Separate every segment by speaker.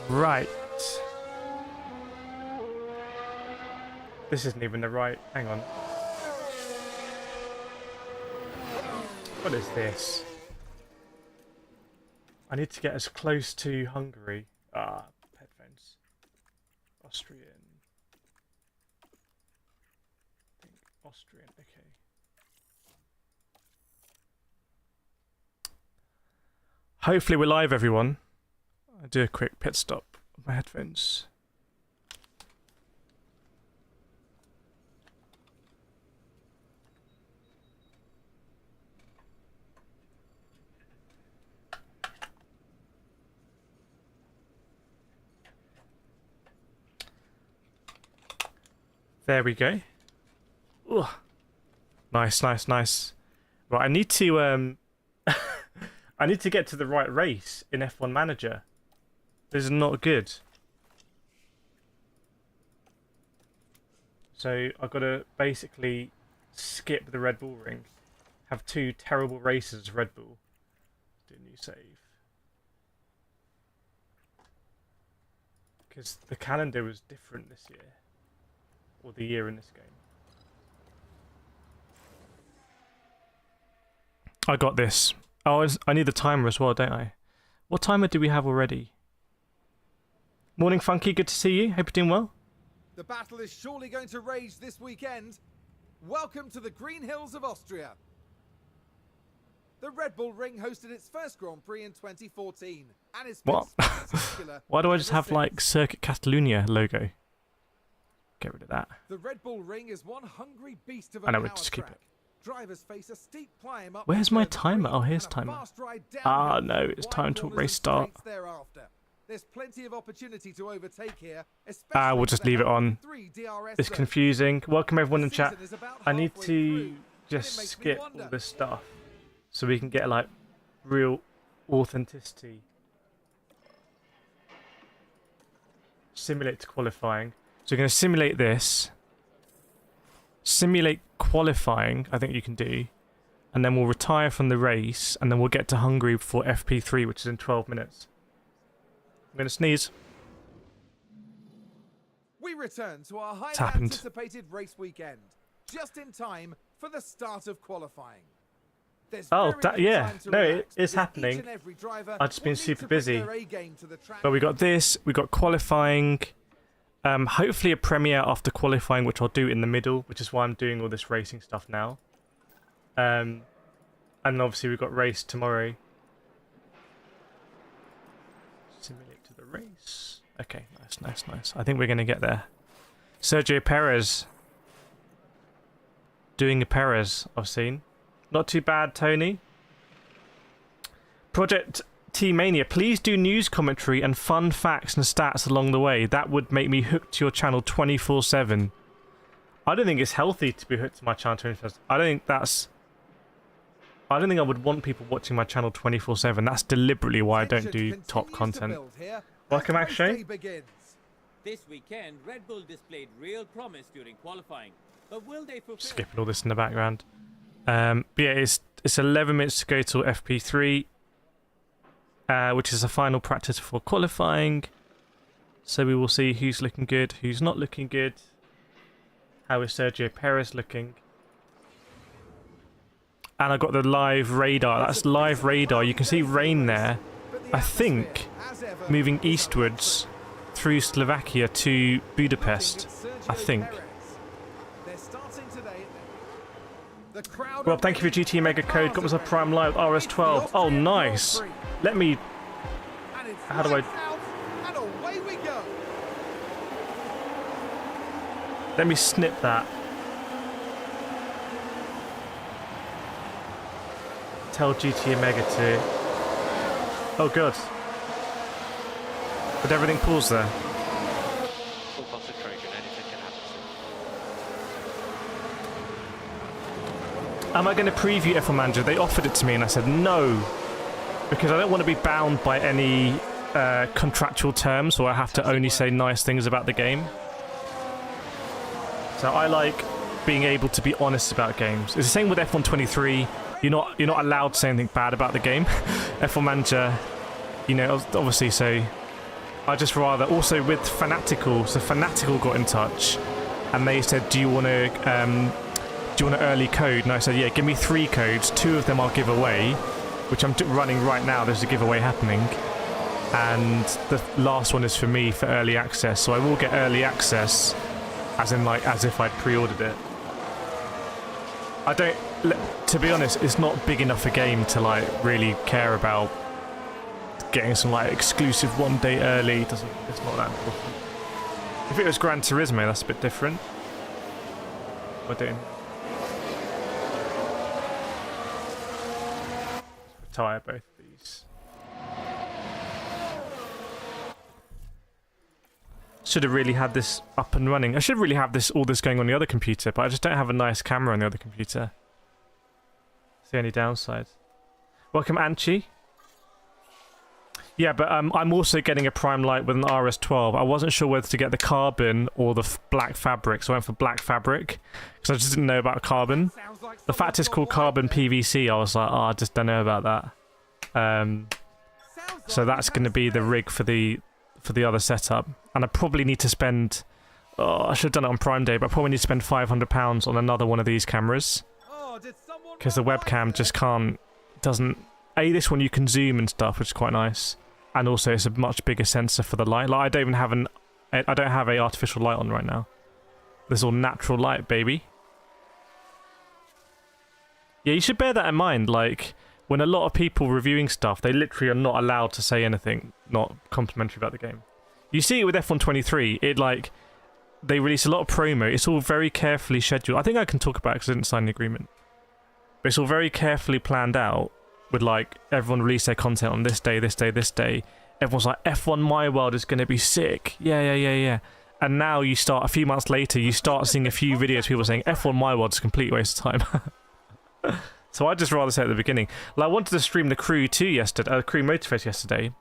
Speaker 1: Right. This isn't even the right... Hang on. What is this? I need to get as close to Hungary. Headphones. Austrian. I think Austrian, okay. Hopefully we're live, everyone. I'll do a quick pit stop of my headphones. There we go. Ooh. Nice, nice, nice. Right, I need to I need to get to the right race in F1 Manager. This is not good. So I've got to basically skip the Red Bull ring. Have 2 terrible races of Red Bull. Do a new save. Because the calendar was different this year. Or the year in this game. I got this. Oh, I need the timer as well, don't I? What timer do we have already? Morning, Funky. Good to see you. Hope you're doing well.
Speaker 2: The battle is surely going to rage this weekend. Welcome to the Green Hills of Austria. The Red Bull Ring hosted its first Grand Prix in 2014. And it's
Speaker 1: what? Why do I just have, like, Circuit Catalunya logo? Get rid of that.
Speaker 2: The Red Bull Ring is one hungry beast of a
Speaker 1: I know,
Speaker 2: power
Speaker 1: just keep
Speaker 2: track.
Speaker 1: it.
Speaker 2: Drivers face a steep climb up.
Speaker 1: Where's my timer? Oh, here's timer. Ah, no, it's time to race start.
Speaker 2: There's plenty of opportunity to overtake here.
Speaker 1: We'll just leave it on. It's confusing. Welcome everyone in chat. I need to just skip all this stuff so we can get like real authenticity. Simulate qualifying. So we're going to simulate this. Simulate qualifying, I think you can do. And then we'll retire from the race. And then we'll get to Hungary for FP3, which is in 12 minutes. I'm going to sneeze.
Speaker 2: We return to our highly anticipated race weekend. Just in time for the start of qualifying.
Speaker 1: Yeah. No, it is happening. I've just been super busy. But we got this. We got qualifying. Hopefully a premiere after qualifying, which I'll do in the middle, which is why I'm doing all this racing stuff now. And obviously we've got race tomorrow. Simulate to the race. Okay, nice, nice, nice. I think we're going to get there. Sergio Perez. Doing a Perez, I've seen. Not too bad, Tony. Project T-Mania, please do news commentary and fun facts and stats along the way. That would make me hooked to your channel 24/7. I don't think it's healthy to be hooked to my channel 24/7. I don't think I would want people watching my channel 24/7. That's deliberately why I don't do top content. Welcome, Akshay.
Speaker 3: This weekend, Red Bull displayed real promise during qualifying, but will they fulfill?
Speaker 1: Skipping all this in the background. But yeah, it's 11 minutes to go till FP3. Which is a final practice for qualifying. So we will see who's looking good, who's not looking good. How is Sergio Perez looking? And I got the live radar. That's live radar. You can see rain there. I think moving eastwards through Slovakia to Budapest. I think. Well, thank you for GT Mega Code. Got myself Prime Live RS12. Oh, nice. Let me... How do I... Let me snip that. Tell GT Mega to... Oh, good. Did everything pause there?
Speaker 4: Full concentration, anything can happen.
Speaker 1: Am I going to preview F1 Manager? They offered it to me and I said no. Because I don't want to be bound by any contractual terms where I have to only say nice things about the game. So I like being able to be honest about games. It's the same with F1 23. You're not allowed to say anything bad about the game. F1 Manager, you know, obviously, so I just rather also with Fanatical. So Fanatical got in touch, and they said, "Do you want an early code?" And I said, "Yeah, give me 3 codes. 2 of them I'll give away, which I'm running right now. There's a giveaway happening, and the last one is for me for early access. So I will get early access, as if I'd pre-ordered it. I don't. To be honest, it's not big enough a game to like really care about." Getting some like exclusive 1 day early it's not that important. If it was Gran Turismo, that's a bit different. We're doing retire both of these. Should have really had this up and running. I should really have all this going on the other computer, but I just don't have a nice camera on the other computer. It's the only downside. Welcome, Anchi. Yeah, but I'm also getting a prime light with an RS12. I wasn't sure whether to get the carbon or the black fabric, so I went for black fabric because I just didn't know about carbon. The fact it's called carbon PVC, I was like, oh, I just don't know about that. So that's going to be the rig for the other setup, and I probably need to spend. Oh, I should have done it on Prime Day, but I probably need to spend £500 on another one of these cameras because the webcam just doesn't. This one you can zoom and stuff, which is quite nice. And also, it's a much bigger sensor for the light. Like, I don't have a artificial light on right now. This is all natural light, baby. Yeah, you should bear that in mind. Like, when a lot of people reviewing stuff, they literally are not allowed to say anything not complimentary about the game. You see it with F1 23. They release a lot of promo. It's all very carefully scheduled. I think I can talk about it because I didn't sign the agreement. But it's all very carefully planned out. With like everyone release their content on this day, this day, this day. Everyone's like, F1 My World is going to be sick. Yeah. And now a few months later, you start seeing a few videos people saying F1 My World is a complete waste of time. So I'd just rather say at the beginning. Like, I wanted to stream the Crew 2 yesterday, Crew Motorfest yesterday,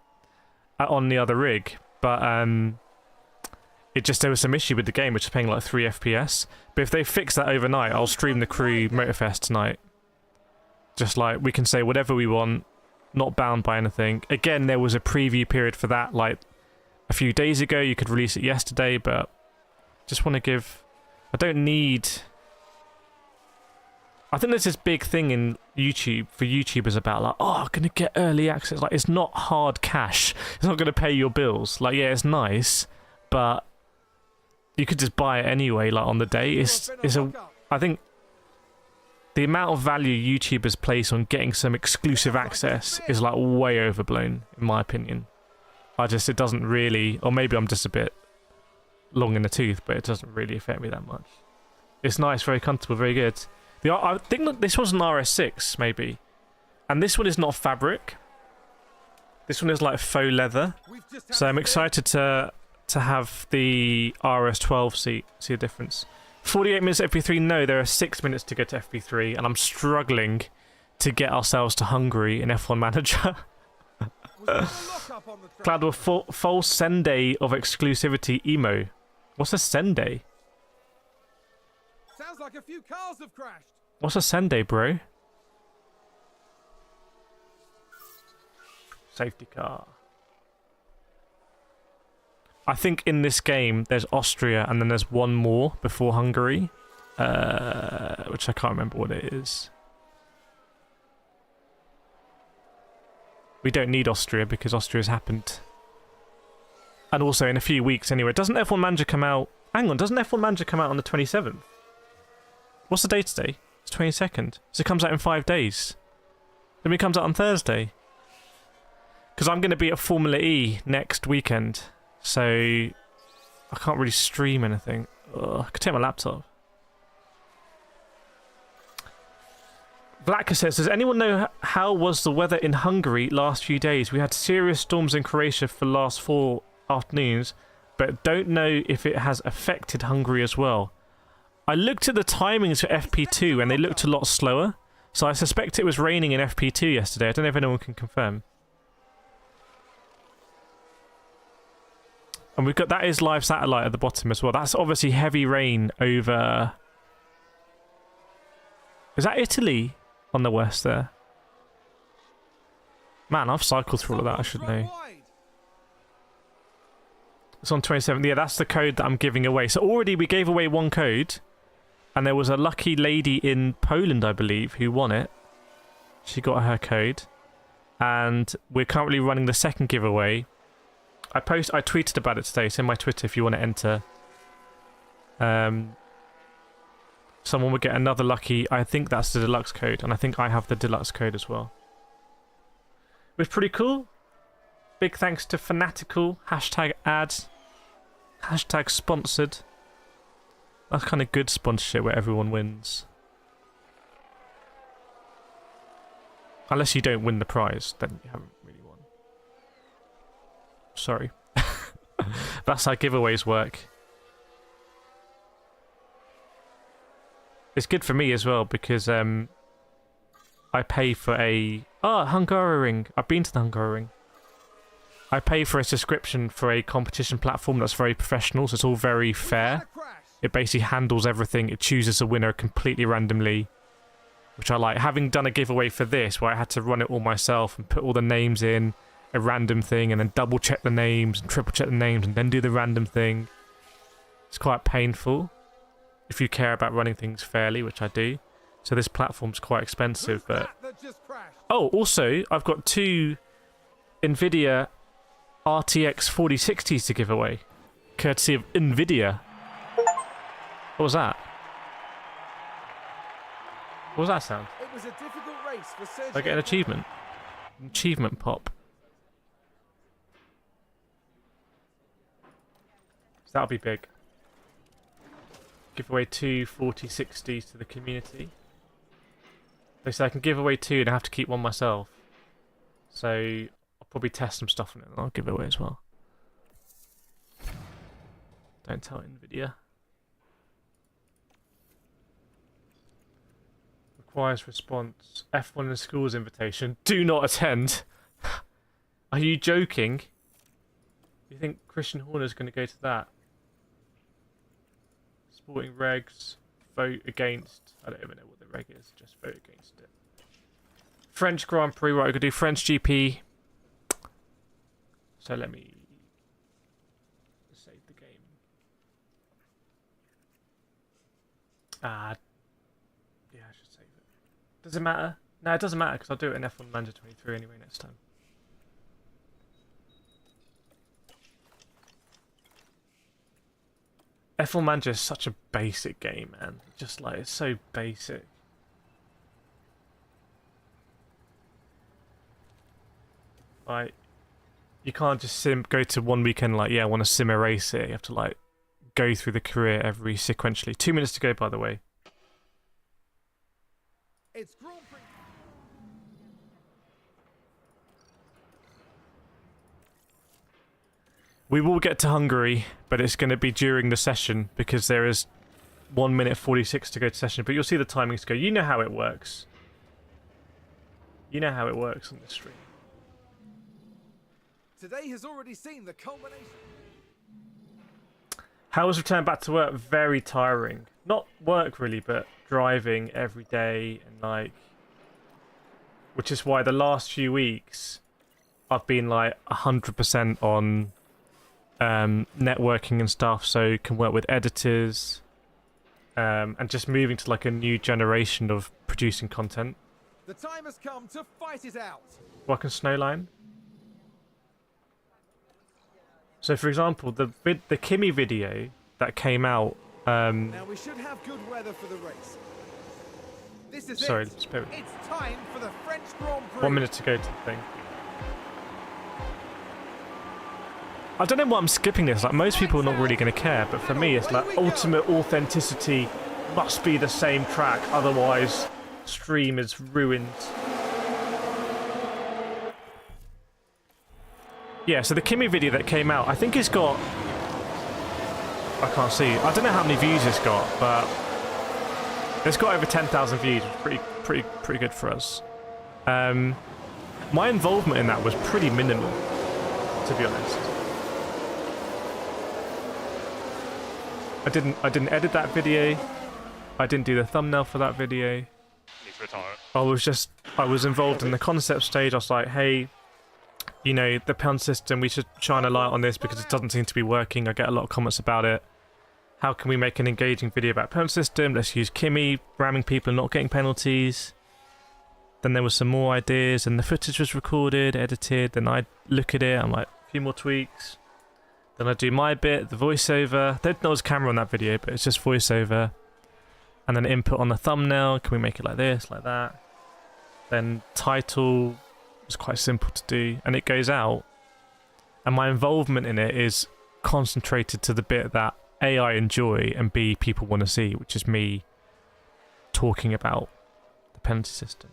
Speaker 1: on the other rig, but there was some issue with the game, which is paying like 3 FPS. But if they fix that overnight, I'll stream the Crew Motorfest tonight. Just like, we can say whatever we want, not bound by anything. Again, there was a preview period for that, like, a few days ago. You could release it yesterday, but just want to give... I don't need... I think there's this big thing in YouTube, for YouTubers about, like, oh, I'm going to get early access. Like, it's not hard cash. It's not going to pay your bills. Like, yeah, it's nice, but you could just buy it anyway, like, on the day. I think... The amount of value YouTubers place on getting some exclusive access is like way overblown, in my opinion. It doesn't really, or maybe I'm just a bit long in the tooth, but it doesn't really affect me that much. It's nice, very comfortable, very good. I think this was an RS6, maybe. And this one is not fabric. This one is like faux leather. So I'm excited to have the RS12 seat, see the difference. 48 minutes to FP3, no, there are 6 minutes to go to FP3, and I'm struggling to get ourselves to Hungary in F1 Manager. Cloud with false Sunday of exclusivity emo. What's a Sunday?
Speaker 2: Sounds like a few cars have crashed.
Speaker 1: What's a Sunday, bro? Safety car. I think in this game there's Austria and then there's one more before Hungary, which I can't remember what it is. We don't need Austria because Austria's happened. And also in a few weeks anyway. Doesn't F1 Manager come out... Hang on, doesn't F1 Manager come out on the 27th? What's the date today? It's 22nd. So it comes out in 5 days. Then it comes out on Thursday. Because I'm going to be at Formula E next weekend. So, I can't really stream anything. Ugh, I could take my laptop. Blacker says, does anyone know how was the weather in Hungary last few days? We had serious storms in Croatia for the last 4 afternoons, but don't know if it has affected Hungary as well. I looked at the timings for FP2 and they looked a lot slower, so I suspect it was raining in FP2 yesterday. I don't know if anyone can confirm. And we've got, that is live satellite at the bottom as well. That's obviously heavy rain over... Is that Italy on the west there? Man, I've cycled through all of that, I should know. It's on 27th. Yeah, that's the code that I'm giving away. So already we gave away one code, and there was a lucky lady in Poland, I believe, who won it. She got her code, and we're currently running the second giveaway. I tweeted about it today. It's in my Twitter if you want to enter. Someone would get another lucky. I think that's the deluxe code, and I think I have the deluxe code as well. It was pretty cool. Big thanks to Fanatical. #ads. #sponsored. That's kind of good sponsorship where everyone wins. Unless you don't win the prize, then you haven't really won. Sorry. That's how giveaways work. It's good for me as well because I pay for a... Hungaroring. I've been to the Hungaroring. I pay for a subscription for a competition platform that's very professional, so it's all very fair. It basically handles everything. It chooses a winner completely randomly, which I like. Having done a giveaway for this, where I had to run it all myself and put all the names in a random thing and then double check the names and triple check the names and then do the random thing. It's quite painful if you care about running things fairly, which I do. So this platform's quite expensive, but... Oh, also, I've got 2 NVIDIA RTX 4060s to give away, courtesy of NVIDIA. What was that? What was that sound?
Speaker 2: It was a difficult race for Sergio.
Speaker 1: Did I get an achievement? An achievement pop. So that'll be big. Give away 2 4060s to the community. They said I can give away 2 and I have to keep one myself. So I'll probably test some stuff on it and I'll give it away as well. Don't tell NVIDIA. Requires response. F1 in schools invitation. Do not attend. Are you joking? You think Christian Horner's going to go to that? Sporting regs. Vote against. I don't even know what the reg is. Just vote against it. French Grand Prix. Right, we're going to do French GP. So let me save the game. Yeah, I should save it. Does it matter? No, it doesn't matter because I'll do it in F1 Manager 23 anyway next time. F1 Manager is such a basic game, man. Just like, it's so basic. Like, you can't just go to one weekend like, yeah, I want to sim a race here. You have to like go through the career every sequentially. 2 minutes to go, by the way.
Speaker 2: It's Grand Prix.
Speaker 1: We will get to Hungary, but it's going to be during the session because there is 1 minute 46 to go to session. But you'll see the timings go. You know how it works. You know how it works on the stream.
Speaker 2: Today has already seen the culmination.
Speaker 1: How was return back to work? Very tiring. Not work really, but driving every day and like, which is why the last few weeks I've been like 100% on networking and stuff, so can work with editors and just moving to like a new generation of producing content.
Speaker 2: The time has come to fight it out.
Speaker 1: Work on Snowline. So for example, the Kimi video that came out.
Speaker 2: Now we should have good weather for the race. This is
Speaker 1: sorry,
Speaker 2: it.
Speaker 1: it's time
Speaker 2: for the French Grand Prix.
Speaker 1: 1 minute to go to the thing. I don't know why I'm skipping this. Like, most people are not really going to care, but for me, it's like ultimate authenticity. Must be the same track, otherwise, stream is ruined. Yeah, so the Kimi video that came out, I think it's got... I can't see. I don't know how many views it's got, but it's got over 10,000 views. Pretty good for us. My involvement in that was pretty minimal, to be honest. I didn't edit that video. I didn't do the thumbnail for that video. I was involved in the concept stage. I was like, hey, you know, the penalty system, we should shine a light on this because it doesn't seem to be working. I get a lot of comments about it. How can we make an engaging video about penalty system? Let's use Kimi ramming people and not getting penalties. Then there was some more ideas, and the footage was recorded, edited. Then I look at it, I'm like, a few more tweaks. Then I do my bit, the voiceover. Don't know there's a camera on that video, but it's just voiceover. And then input on the thumbnail. Can we make it like this, like that? Then title was quite simple to do, and it goes out. And my involvement in it is concentrated to the bit that A, I enjoy, and B, people want to see, which is me talking about the penalty system.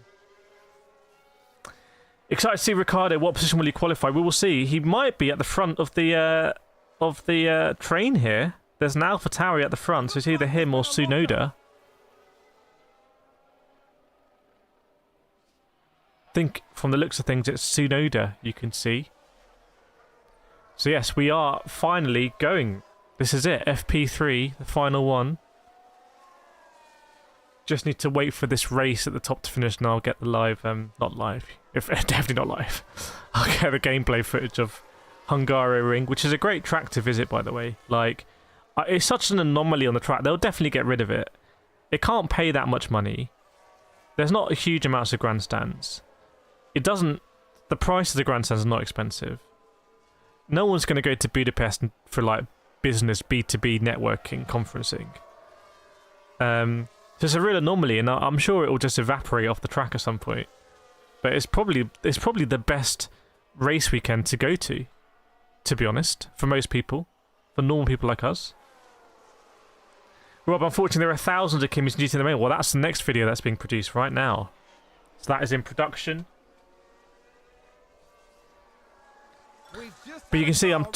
Speaker 1: Excited to see Ricciardo. What position will he qualify? We will see. He might be at the front of the train here. There's an AlphaTauri at the front, so it's either him or Tsunoda. I think from the looks of things, it's Tsunoda you can see. So yes, we are finally going. This is it. FP3, the final one. Just need to wait for this race at the top to finish, and I'll get the live, not live, definitely not live. I'll get the gameplay footage of Hungaroring, which is a great track to visit, by the way. Like, it's such an anomaly on the track. They'll definitely get rid of it. It can't pay that much money. There's not a huge amounts of grandstands. It doesn't. The price of the grandstands is not expensive. No one's going to go to Budapest for like business B2B networking conferencing. So it's a real anomaly, and I'm sure it will just evaporate off the track at some point. But it's probably the best race weekend to go to be honest, for most people, for normal people like us. Rob, unfortunately, there are thousands of Kimmys due to the mail. Well, that's the next video that's being produced right now. So that is in production. But you can see I'm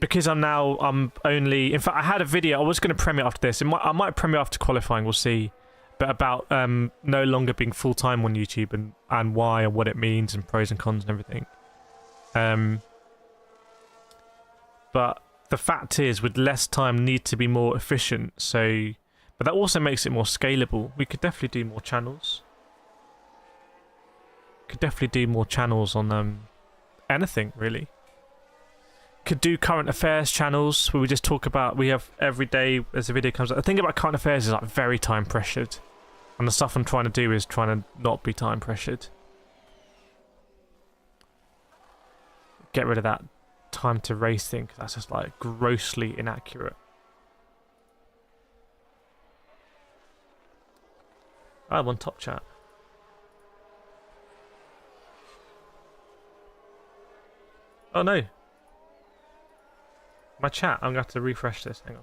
Speaker 1: because I'm only, in fact I had a video, I was going to premiere after this. I might premiere after qualifying, we'll see. But about no longer being full-time on YouTube and why and what it means and pros and cons and everything. But the fact is, with less time, need to be more efficient. So, but that also makes it more scalable. We could definitely do more channels. Could definitely do more channels on anything really. Could do current affairs channels where we just talk about, we have every day as a video comes out. The thing about current affairs is like very time pressured, and the stuff I'm trying to do is trying to not be time pressured. Get rid of that time to race thing, because that's just like grossly inaccurate. I'm on top chat. Oh no. My chat, I'm going to have to refresh this, hang on.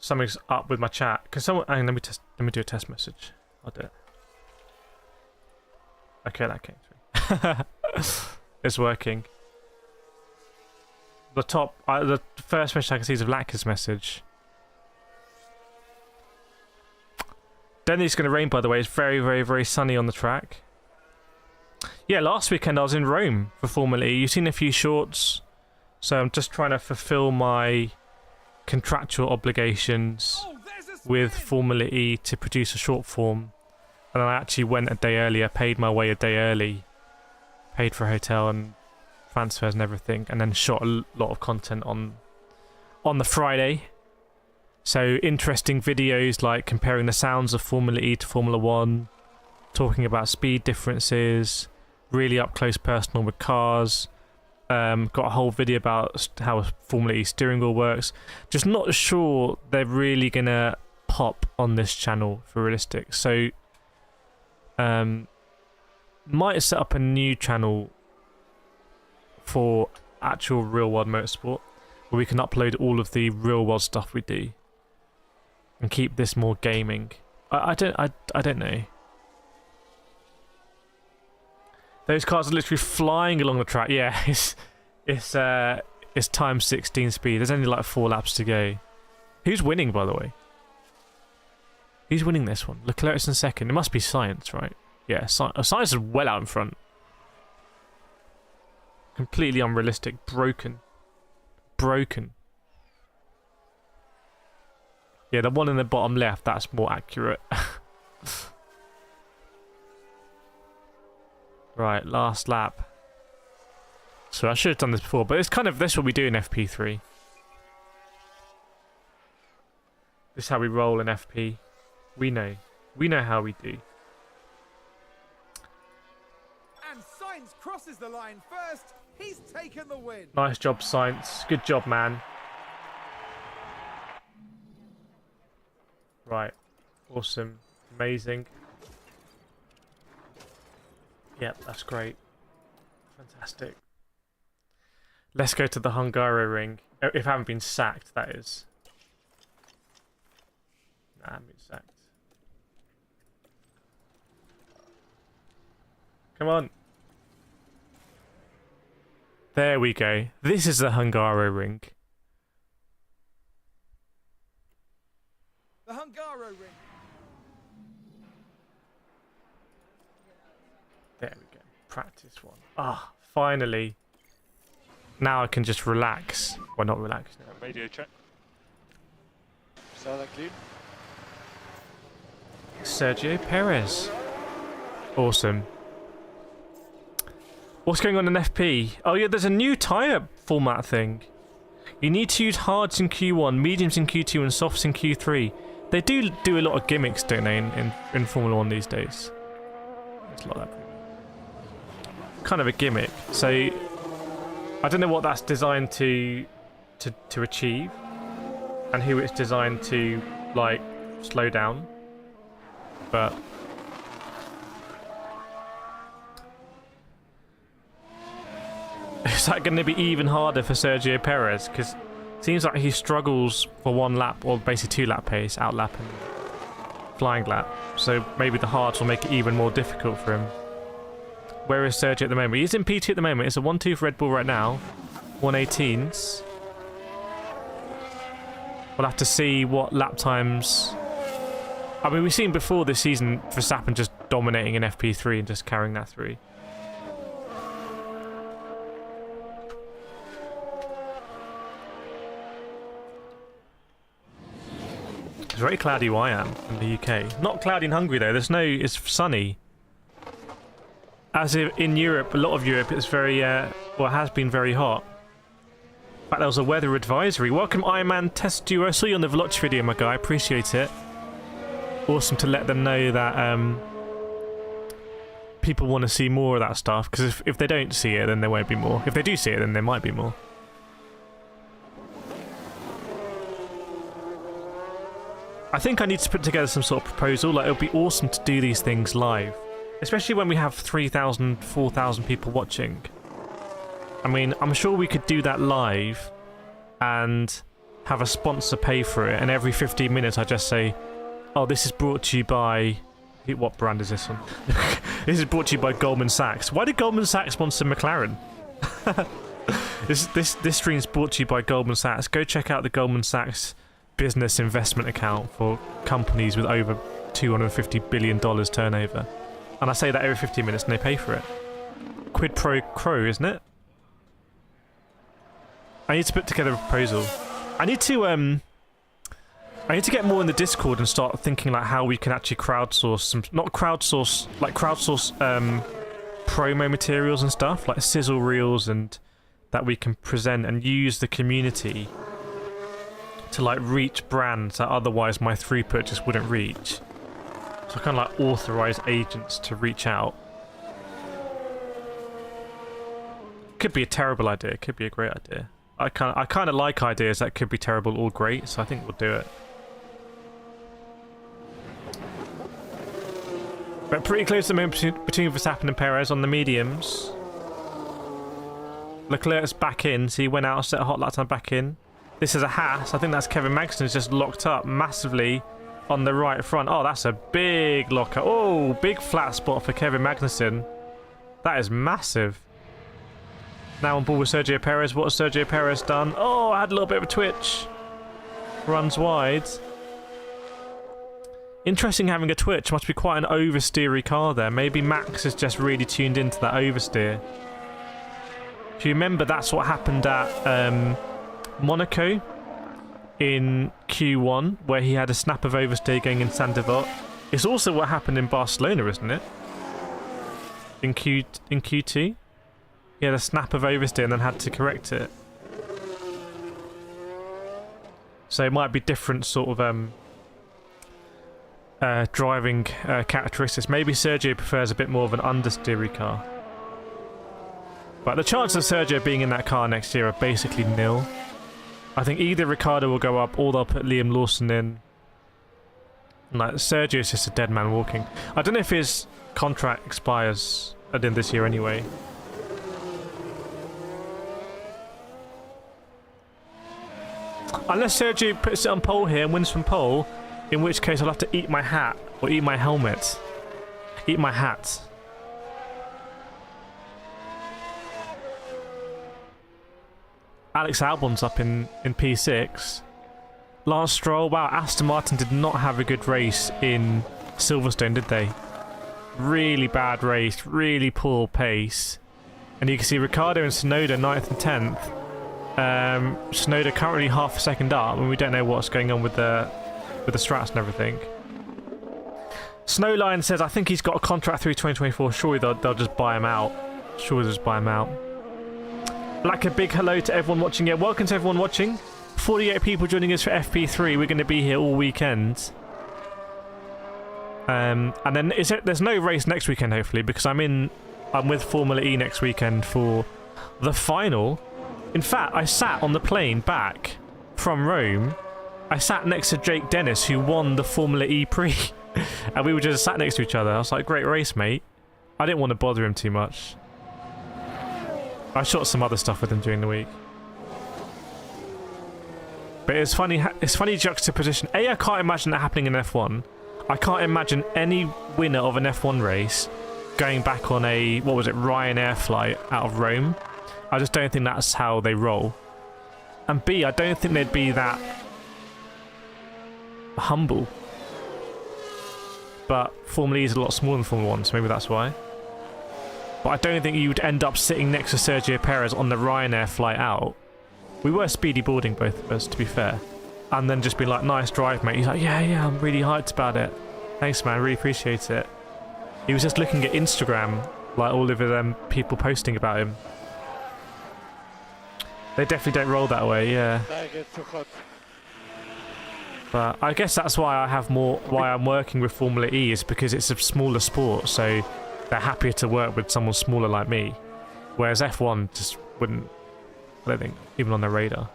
Speaker 1: Something's up with my chat. Can someone, let me do a test message. I'll do it. Okay, that came through. It's working. The first message I can see is a Lacker's message. Don't think it's going to rain, by the way. It's very, very, very sunny on the track. Yeah, last weekend I was in Rome for Formula E. You've seen a few shorts. So I'm just trying to fulfill my contractual obligations with Formula E to produce a short form. And I actually went a day earlier, paid my way a day early, paid for a hotel and transfers and everything, and then shot a lot of content on the Friday. So interesting videos like comparing the sounds of Formula E to Formula 1, talking about speed differences, really up close personal with cars. Got a whole video about how Formula E steering wheel works. Just not sure they're really gonna pop on this channel for realistic. So might set up a new channel for actual real world motorsport where we can upload all of the real world stuff we do. And keep this more gaming. I don't know. Those cars are literally flying along the track. Yeah, it's times 16 speed. There's only like 4 laps to go. Who's winning, by the way? Who's winning this one? Leclerc's in second. It must be Sainz, right? Yeah, Sainz is well out in front. Completely unrealistic. Broken. Yeah, the one in the bottom left, that's more accurate. Right, last lap. So I should have done this before, but it's kind of this what we do in FP3. This is how we roll in FP. We know how we do.
Speaker 2: And Sainz crosses the line first. He's taken the win.
Speaker 1: Nice job, Sainz. Good job, man. Right. Awesome. Amazing. Yep, that's great. Fantastic. Let's go to the Hungaroring. If I haven't been sacked, that is. Nah, I haven't been sacked. Come on. There we go. This is the Hungaroring.
Speaker 2: The Hungaroring.
Speaker 1: There we go. Practice one. Ah, finally. Now I can just relax. Well, not relax. No.
Speaker 4: Radio check. Start that clean.
Speaker 1: Sergio Perez. Awesome. What's going on in FP? Oh yeah, there's a new tyre format thing. You need to use hards in Q1, mediums in Q2 and softs in Q3. They do a lot of gimmicks, don't they, in Formula 1 these days. It's like that. Kind of a gimmick. So I don't know what that's designed to achieve and who it's designed to like slow down. But is that going to be even harder for Sergio Perez? Because it seems like he struggles for one lap, or basically 2 lap pace, out lap and flying lap. So maybe the hards will make it even more difficult for him. Where is Sergio at the moment? He's in P2 at the moment. It's a 1-2 for Red Bull right now. 118s. We'll have to see what lap times... I mean, we've seen before this season Verstappen just dominating in FP3 and just carrying that through. It's very cloudy where I am in the UK. Not cloudy in Hungary though. There's no... It's sunny. As in Europe, a lot of Europe, it's very, well, has been very hot. In fact, there was a weather advisory. Welcome, Ironman Test Duo. I saw you on the Vlog video, my guy. Appreciate it. Awesome to let them know that people want to see more of that stuff. Because if they don't see it, then there won't be more. If they do see it, then there might be more. I think I need to put together some sort of proposal. Like, it would be awesome to do these things live. Especially when we have 3,000, 4,000 people watching. I mean, I'm sure we could do that live and have a sponsor pay for it. And every 15 minutes I just say, oh, this is brought to you by... What brand is this one? This is brought to you by Goldman Sachs. Why did Goldman Sachs sponsor McLaren? This stream is brought to you by Goldman Sachs. Go check out the Goldman Sachs business investment account for companies with over $250 billion turnover. And I say that every 15 minutes and they pay for it. Quid pro quo, isn't it? I need to put together a proposal. I need to get more in the Discord and start thinking like how we can actually crowdsource some... Not crowdsource... Like crowdsource promo materials and stuff. Like sizzle reels and... That we can present and use the community to like reach brands that otherwise my throughput just wouldn't reach. So I kind of like authorise agents to reach out. Could be a terrible idea. Could be a great idea. I kind of like ideas that could be terrible or great. So I think we'll do it. But pretty close to the moment between Verstappen and Perez on the mediums. Leclerc's back in, so he went out, set a hot lap time back in. This is a Haas. I think that's Kevin Magnussen's just locked up massively on the right front. Oh, that's a big locker. Oh, big flat spot for Kevin Magnussen. That is massive. Now on board with Sergio Perez. What has Sergio Perez done? Oh, I had a little bit of a twitch. Runs wide. Interesting having a twitch. Must be quite an oversteery car there. Maybe Max has just really tuned into that oversteer. If you remember, that's what happened at Monaco. in Q1 where he had a snap of oversteer going in Sandoval. It's also what happened in Barcelona, isn't it? In Q2, he had a snap of oversteer and then had to correct it. So it might be different sort of driving characteristics. Maybe Sergio prefers a bit more of an understeery car. But the chances of Sergio being in that car next year are basically nil. I think either Ricciardo will go up or they'll put Liam Lawson in. Like, Sergio's just a dead man walking. I don't know if his contract expires at the end of this year anyway. Unless Sergio puts it on pole here and wins from pole, in which case I'll have to eat my hat, or eat my helmet. Eat my hat. Alex Albon's up in P6. Lance Stroll, wow, Aston Martin did not have a good race in Silverstone, did they? Really bad race, really poor pace. And you can see Ricciardo and Tsunoda 9th and 10th. Tsunoda currently half a second up, and we don't know what's going on with the strats and everything. Snowline says, I think he's got a contract through 2024. Surely they'll just buy him out. Surely they'll just buy him out. Like a big hello to everyone watching. Yeah, welcome to everyone watching. 48 people joining us for FP3. We're going to be here all weekend. And then there's no race next weekend, hopefully, because I'm with Formula E next weekend for the final. In fact, I sat on the plane back from Rome. I sat next to Jake Dennis, who won the Formula E Prix. And we were just sat next to each other. I was like, great race, mate. I didn't want to bother him too much. I shot some other stuff with him during the week. But it's funny juxtaposition. I can't imagine that happening in F1. I can't imagine any winner of an F1 race going back on a, what was it, Ryanair flight out of Rome. I just don't think that's how they roll. And B, I don't think they'd be that humble. But Formula E is a lot smaller than Formula 1, so maybe that's why. But I don't think you would end up sitting next to Sergio Perez on the Ryanair flight out. We were speedy boarding, both of us, to be fair. And then just be like, nice drive, mate. He's like, yeah, I'm really hyped about it. Thanks, man, really appreciate it. He was just looking at Instagram, like all of them people posting about him. They definitely don't roll that way, yeah. But I guess that's why why I'm working with Formula E, is because it's a smaller sport, so they're happier to work with someone smaller like me. Whereas F1 just wouldn't, I don't think, even on their radar.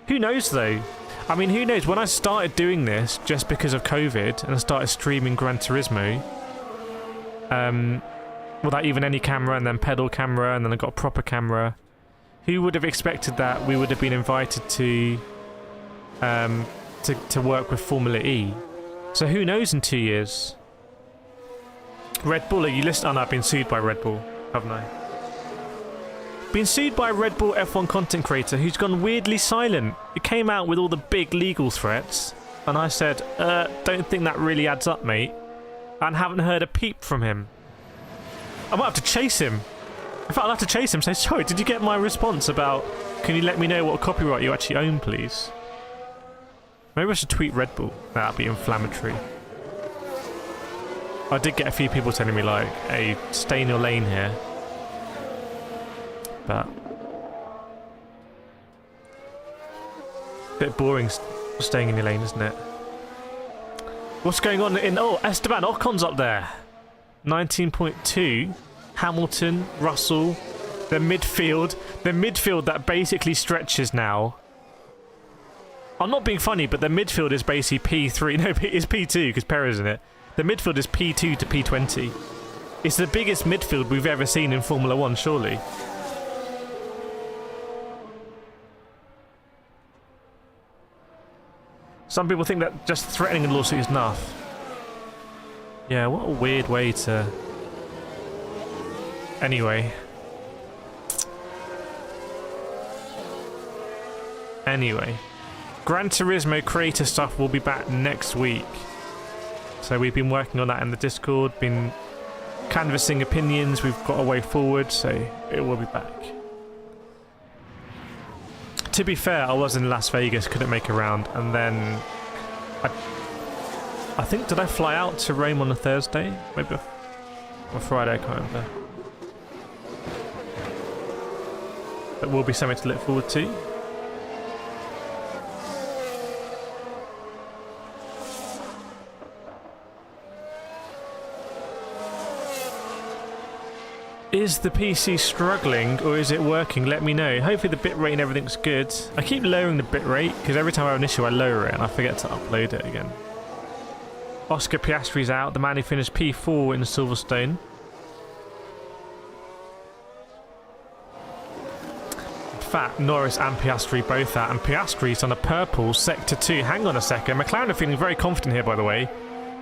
Speaker 1: Who knows though? I mean, who knows? When I started doing this just because of COVID and I started streaming Gran Turismo, without even any camera, and then pedal camera, and then I got a proper camera, who would have expected that we would have been invited to work with Formula E? So who knows in 2 years? Red Bull, are you listening? Oh no, I've been sued by Red Bull, haven't I? Been sued by a Red Bull F1 content creator who's gone weirdly silent. It came out with all the big legal threats, and I said, don't think that really adds up, mate. And haven't heard a peep from him. I might have to chase him. In fact, I'll have to chase him and say, sorry, did you get my response about, can you let me know what copyright you actually own, please? Maybe I should tweet Red Bull. That'd be inflammatory. I did get a few people telling me, like, hey, stay in your lane here. But bit boring staying in your lane, isn't it? What's going on in... Oh, Esteban, Ocon's up there. 19.2. Hamilton, Russell, the midfield. The midfield that basically stretches now. I'm not being funny, but the midfield is basically P3. No, it's P2 because Perez is in it. The midfield is P2 to P20. It's the biggest midfield we've ever seen in Formula 1, surely. Some people think that just threatening a lawsuit is enough. Yeah, what a weird way to... Anyway. Gran Turismo creator stuff will be back next week. So we've been working on that in the Discord, been canvassing opinions, we've got a way forward, so it will be back. To be fair, I was in Las Vegas, couldn't make a round, and then I think, did I fly out to Rome on a Thursday? Maybe or Friday, I can't remember. That will be something to look forward to. Is the PC struggling or is it working? Let me know. Hopefully the bitrate and everything's good. I keep lowering the bitrate because every time I have an issue I lower it and I forget to upload it again. Oscar Piastri's out, the man who finished P4 in Silverstone. In fact, Norris and Piastri both out, and Piastri's on a purple Sector 2. Hang on a second. McLaren are feeling very confident here, by the way.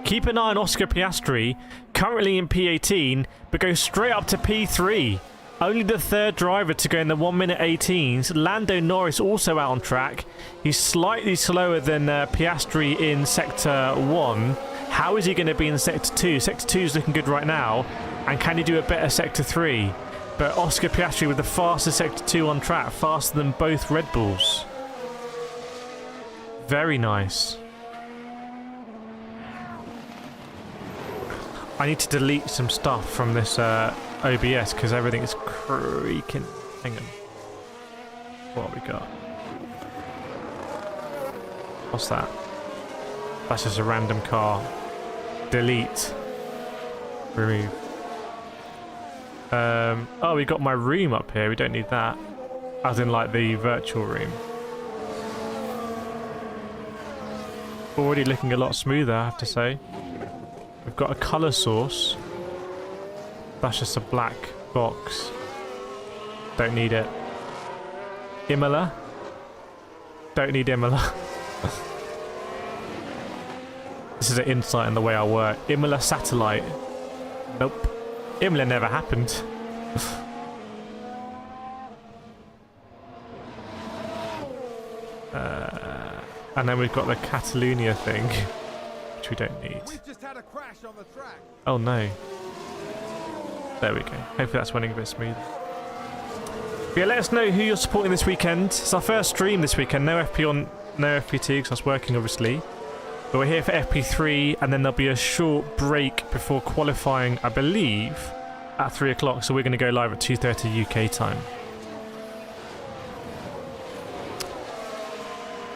Speaker 1: Keep an eye on Oscar Piastri, currently in P18, but goes straight up to P3. Only the third driver to go in the 1 minute 18s. Lando Norris also out on track. He's slightly slower than Piastri in Sector 1. How is he going to be in Sector 2? Sector 2 is looking good right now. And can he do a better Sector 3? But Oscar Piastri with the fastest Sector 2 on track, faster than both Red Bulls. Very nice. I need to delete some stuff from this OBS because everything is creaking. Hang on. What have we got? What's that? That's just a random car. Delete. Remove. Oh, we got my room up here. We don't need that. As in, like, the virtual room. Already looking a lot smoother, I have to say. We've got a colour source. That's just a black box. Don't need it. Imola. Don't need Imola. This is an insight in the way I work. Imola satellite. Nope. Imola never happened. And then we've got the Catalunya thing, which we don't need.
Speaker 2: We've just had a crash on the track.
Speaker 1: Oh no. There we go. Hopefully that's running a bit smooth. But yeah, let us know who you're supporting this weekend. It's our first stream this weekend. No FP1, no FP2 because I was working obviously. But we're here for FP3 and then there'll be a short break before qualifying, I believe, at 3 o'clock. So we're going to go live at 2:30 UK time.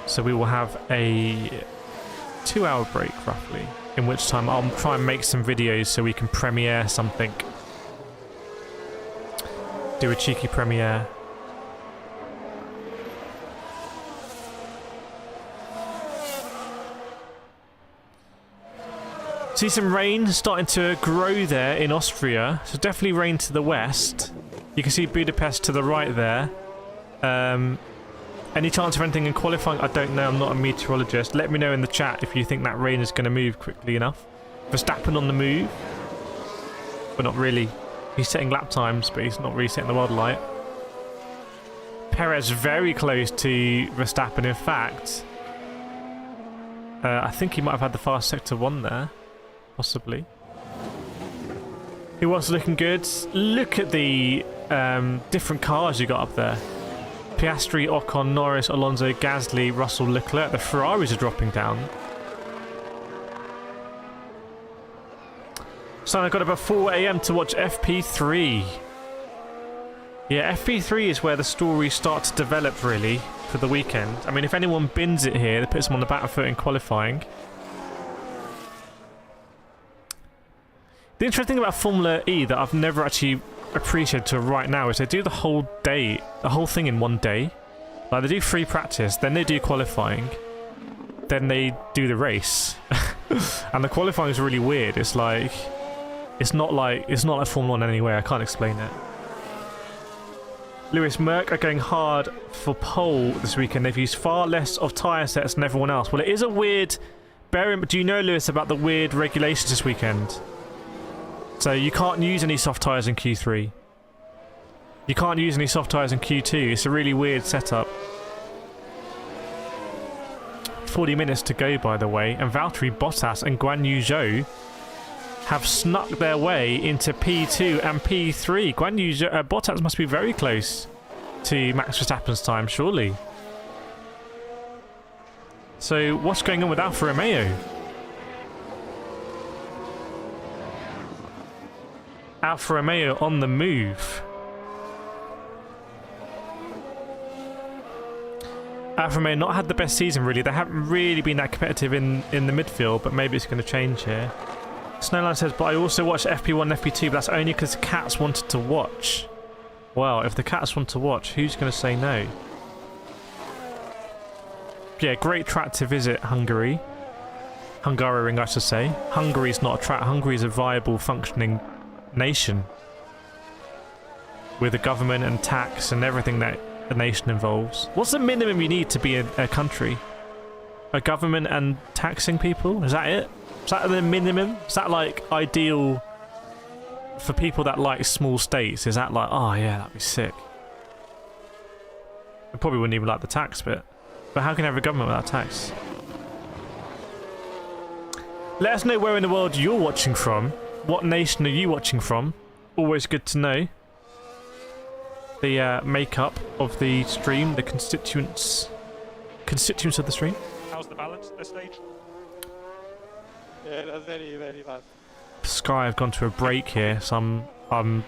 Speaker 1: So we will have a 2-hour break roughly, in which time I'll try and make some videos so we can premiere something. Do a cheeky premiere. See some rain starting to grow there in Austria, so definitely rain to the west. You can see Budapest to the right there. Any chance of anything in qualifying? I don't know, I'm not a meteorologist. Let me know in the chat if you think that rain is going to move quickly enough. Verstappen on the move. But not really. He's setting lap times, but he's not really setting the world light. Perez very close to Verstappen. In fact, I think he might have had the fast Sector 1 there. Possibly. He was looking good. Look at the different cars you got up there. Piastri, Ocon, Norris, Alonso, Gasly, Russell, Leclerc. The Ferraris are dropping down. So I got up at 4 AM to watch FP3. Yeah, FP3 is where the stories start to develop, really, for the weekend. I mean, if anyone bins it here, that puts them on the back foot in qualifying. The interesting thing about Formula E that I've never actually appreciated to right now is they do the whole day, the whole thing in one day. Like, they do free practice, then they do qualifying, then they do the race. And the qualifying is really weird. It's like, it's not like Formula 1 anyway. I can't explain it. Lewis Merck are going hard for pole this weekend. They've used far less of tyre sets than everyone else. Well, it is a weird... Do you know, Lewis, about the weird regulations this weekend? So you can't use any soft tyres in Q3. You can't use any soft tyres in Q2. It's a really weird setup. 40 minutes to go, by the way. And Valtteri, Bottas and Guanyu Zhou have snuck their way into P2 and P3. Bottas must be very close to Max Verstappen's time, surely. So what's going on with Alfa Romeo? Alfa Romeo on the move. Alfa Romeo not had the best season really. They haven't really been that competitive in the midfield, but maybe it's going to change here. Snowline says, but I also watched FP1 and FP2, but that's only because the cats wanted to watch. Well, if the cats want to watch, who's going to say no? Yeah, great track to visit, Hungary. Hungaroring, I should say. Hungary's not a track. Hungary's a viable, functioning nation. With a government and tax and everything that a nation involves. What's the minimum you need to be a country? A government and taxing people? Is that it? Is that the minimum? Is that like ideal for people that like small states? Is that like, oh yeah, that'd be sick? I probably wouldn't even like the tax bit. But how can you have a government without tax? Let us know where in the world you're watching from. What nation are you watching from? Always good to know. The makeup of the stream, the constituents of the stream.
Speaker 5: How's the balance at this stage? Yeah, that's very, very bad.
Speaker 1: Sky have gone to a break here, so I'm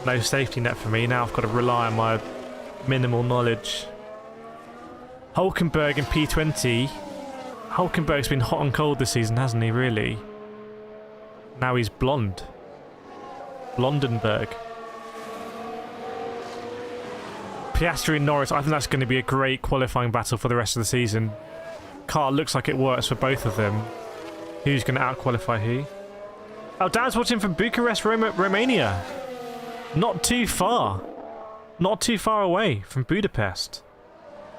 Speaker 1: no safety net for me. Now I've got to rely on my minimal knowledge. Hulkenberg in P20. Hulkenberg's been hot and cold this season, hasn't he, really? Now he's blonde. Blondenberg. Piastri and Norris, I think that's going to be a great qualifying battle for the rest of the season. Car looks like it works for both of them. Who's going to out-qualify who? Oh, Dad's watching from Bucharest, Romania. Not too far. Not too far away from Budapest.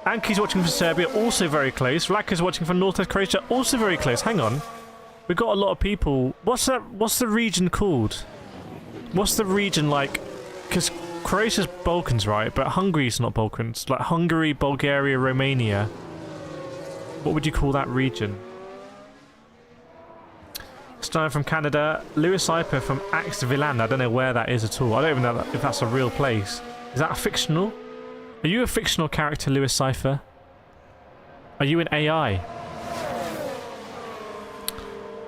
Speaker 1: Anki's watching from Serbia, also very close. Vlaka's watching from Northwest Croatia, also very close. Hang on. We've got a lot of people. What's the region called? What's the region like? Because Croatia's Balkans, right? But Hungary's not Balkans. Like Hungary, Bulgaria, Romania. What would you call that region? Stein from Canada. Lewis Iper from Axtvilland. I don't know where that is at all. I don't even know if that's a real place. Is that a fictional? Are you a fictional character, Lewis Cypher? Are you an AI?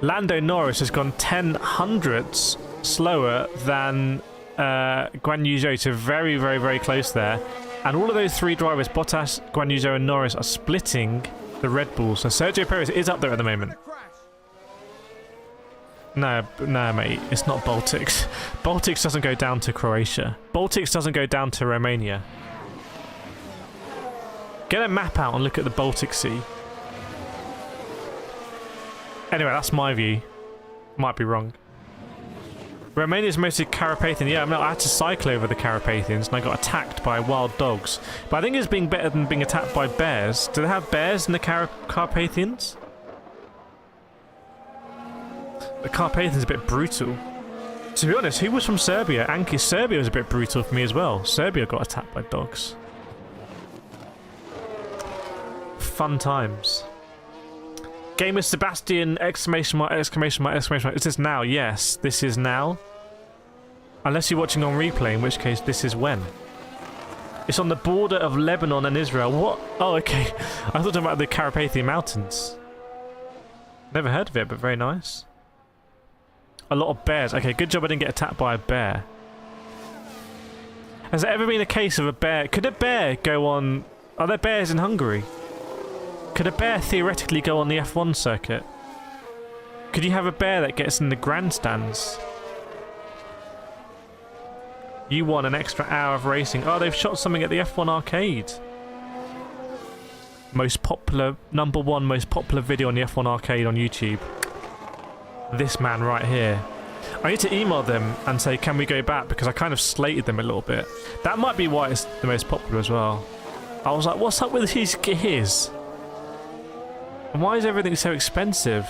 Speaker 1: Lando Norris has gone 10 hundredths slower than Guanyu Zhou, so very, very, very close there. And all of those three drivers, Bottas, Guanyu Zhou and Norris, are splitting the Red Bull. So Sergio Perez is up there at the moment. No, mate, it's not Baltics. Baltics doesn't go down to Croatia. Baltics doesn't go down to Romania. Get a map out and look at the Baltic Sea. Anyway, that's my view. Might be wrong. Romania's mostly Carpathian. Yeah, I had to cycle over the Carpathians and I got attacked by wild dogs. But I think it's being better than being attacked by bears. Do they have bears in the Carpathians? The Carpathians are a bit brutal. To be honest, who was from Serbia? Anki, Serbia was a bit brutal for me as well. Serbia got attacked by dogs. Fun times. Gamer Sebastian, exclamation mark, exclamation mark, exclamation mark. Is this now? Yes, this is now. Unless you're watching on replay, in which case this is when. It's on the border of Lebanon and Israel. What? Oh, okay. I thought about the Carpathian Mountains. Never heard of it, but very nice. A lot of bears. Okay, good job I didn't get attacked by a bear. Has there ever been a case of a bear? Could a bear go on... Are there bears in Hungary? Could a bear theoretically go on the F1 circuit? Could you have a bear that gets in the grandstands? You won an extra hour of racing. Oh, they've shot something at the F1 arcade. Most popular, #1 most popular video on the F1 arcade on YouTube. This man right here. I need to email them and say, can we go back? Because I kind of slated them a little bit. That might be why it's the most popular as well. I was like, what's up with these gears? And why is everything so expensive?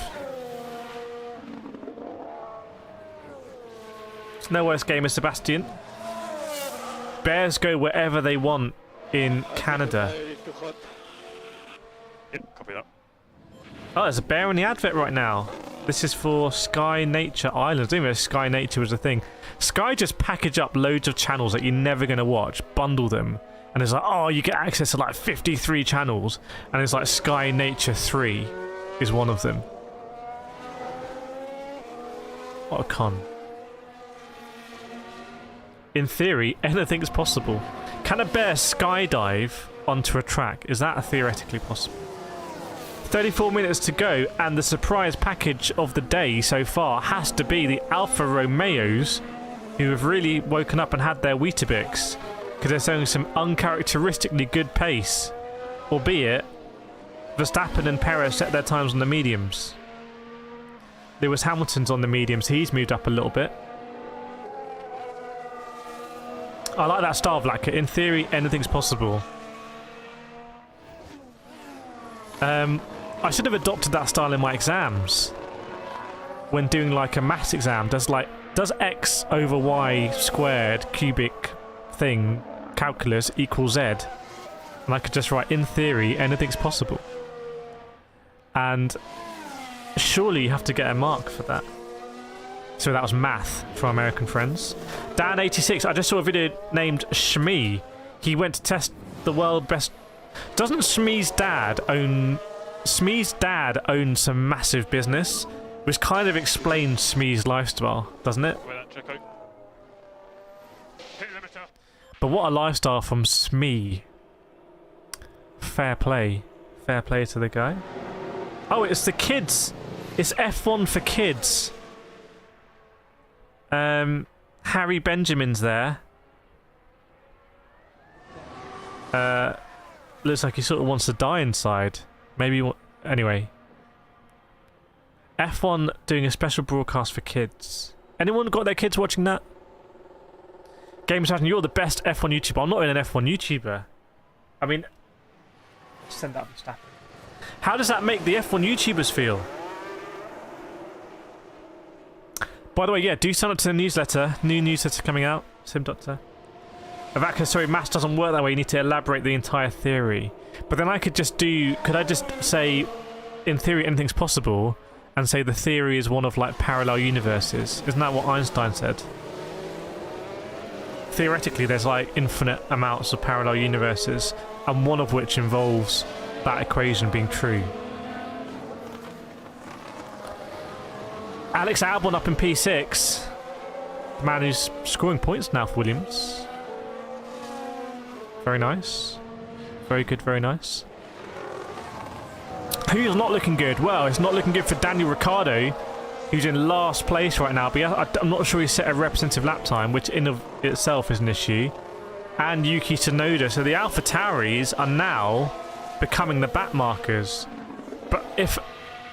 Speaker 1: No worse gamer, Sebastian. Bears go wherever they want in Canada.
Speaker 5: Yep, copy that.
Speaker 1: Oh, there's a bear in the advert right now. This is for Sky Nature Islands. I didn't even know Sky Nature was a thing. Sky just package up loads of channels that you're never going to watch, bundle them, And it's like, oh, you get access to like 53 channels, and it's like Sky Nature 3 is one of them. What a con. In theory, anything's possible. Can a bear skydive onto a track? Is that theoretically possible? 34 minutes to go, and the surprise package of the day so far has to be the Alfa Romeos, who have really woken up and had their Weetabix, because they're showing some uncharacteristically good pace. Albeit, Verstappen and Pierre set their times on the mediums. Lewis Hamilton's on the mediums, he's moved up a little bit. I like that style, Vlacker. In theory, anything's possible. I should have adopted that style in my exams. When doing like a maths exam, does x over y squared cubic thing calculus equal z? And I could just write, in theory, anything's possible. And surely you have to get a mark for that. So that was math for our American friends. Dan86, I just saw a video named Shmee. He went to test the world best. Doesn't Shmee's dad own some massive business, which kind of explains Shmee's lifestyle, doesn't it? But what a lifestyle from Shmee. Fair play. Fair play to the guy. Oh, it's the kids. It's F1 for kids. Harry Benjamin's there. Looks like he sort of wants to die inside. Maybe. Anyway. F1 doing a special broadcast for kids. Anyone got their kids watching that? Game Assassin, you're the best F1 YouTuber. I'm not even an F1 YouTuber. I mean, send that to Verstappen. How does that make the F1 YouTubers feel? By the way, yeah, do sign up to the newsletter. New newsletter coming out. Sim Doctor. Avaka, sorry, maths doesn't work that way. You need to elaborate the entire theory. But then I could just do... Could I just say, in theory, anything's possible, and say the theory is one of, like, parallel universes? Isn't that what Einstein said? Theoretically, there's, like, infinite amounts of parallel universes, and one of which involves that equation being true. Alex Albon up in P6. The man who's scoring points now for Williams. Very nice. Very good, very nice. Who's not looking good? Well, it's not looking good for Daniel Ricciardo, who's in last place right now. But I'm not sure he set a representative lap time, which in of itself is an issue. And Yuki Tsunoda. So the AlphaTauris are now becoming the back markers. But if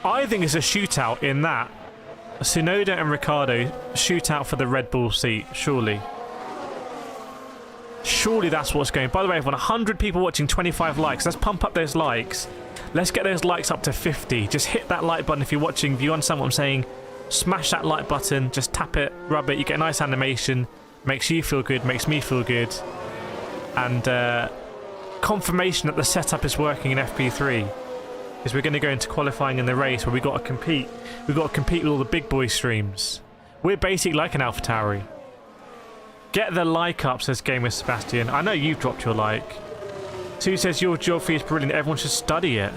Speaker 1: I think it's a shootout in that, Tsunoda and Ricciardo shoot out for the Red Bull seat, surely. Surely that's what's going. By the way, everyone, 100 people watching, 25 likes. Let's pump up those likes. Let's get those likes up to 50. Just hit that like button if you're watching. If you understand what I'm saying, smash that like button. Just tap it, rub it. You get a nice animation. Makes you feel good, makes me feel good. And confirmation that the setup is working in FP3. Because we're going to go into qualifying in the race where we've got to compete. We've got to compete with all the big boy streams. We're basically like an AlphaTauri. Get the like up, says Gamer Sebastian. I know you've dropped your like. Sue says your geography is brilliant. Everyone should study it.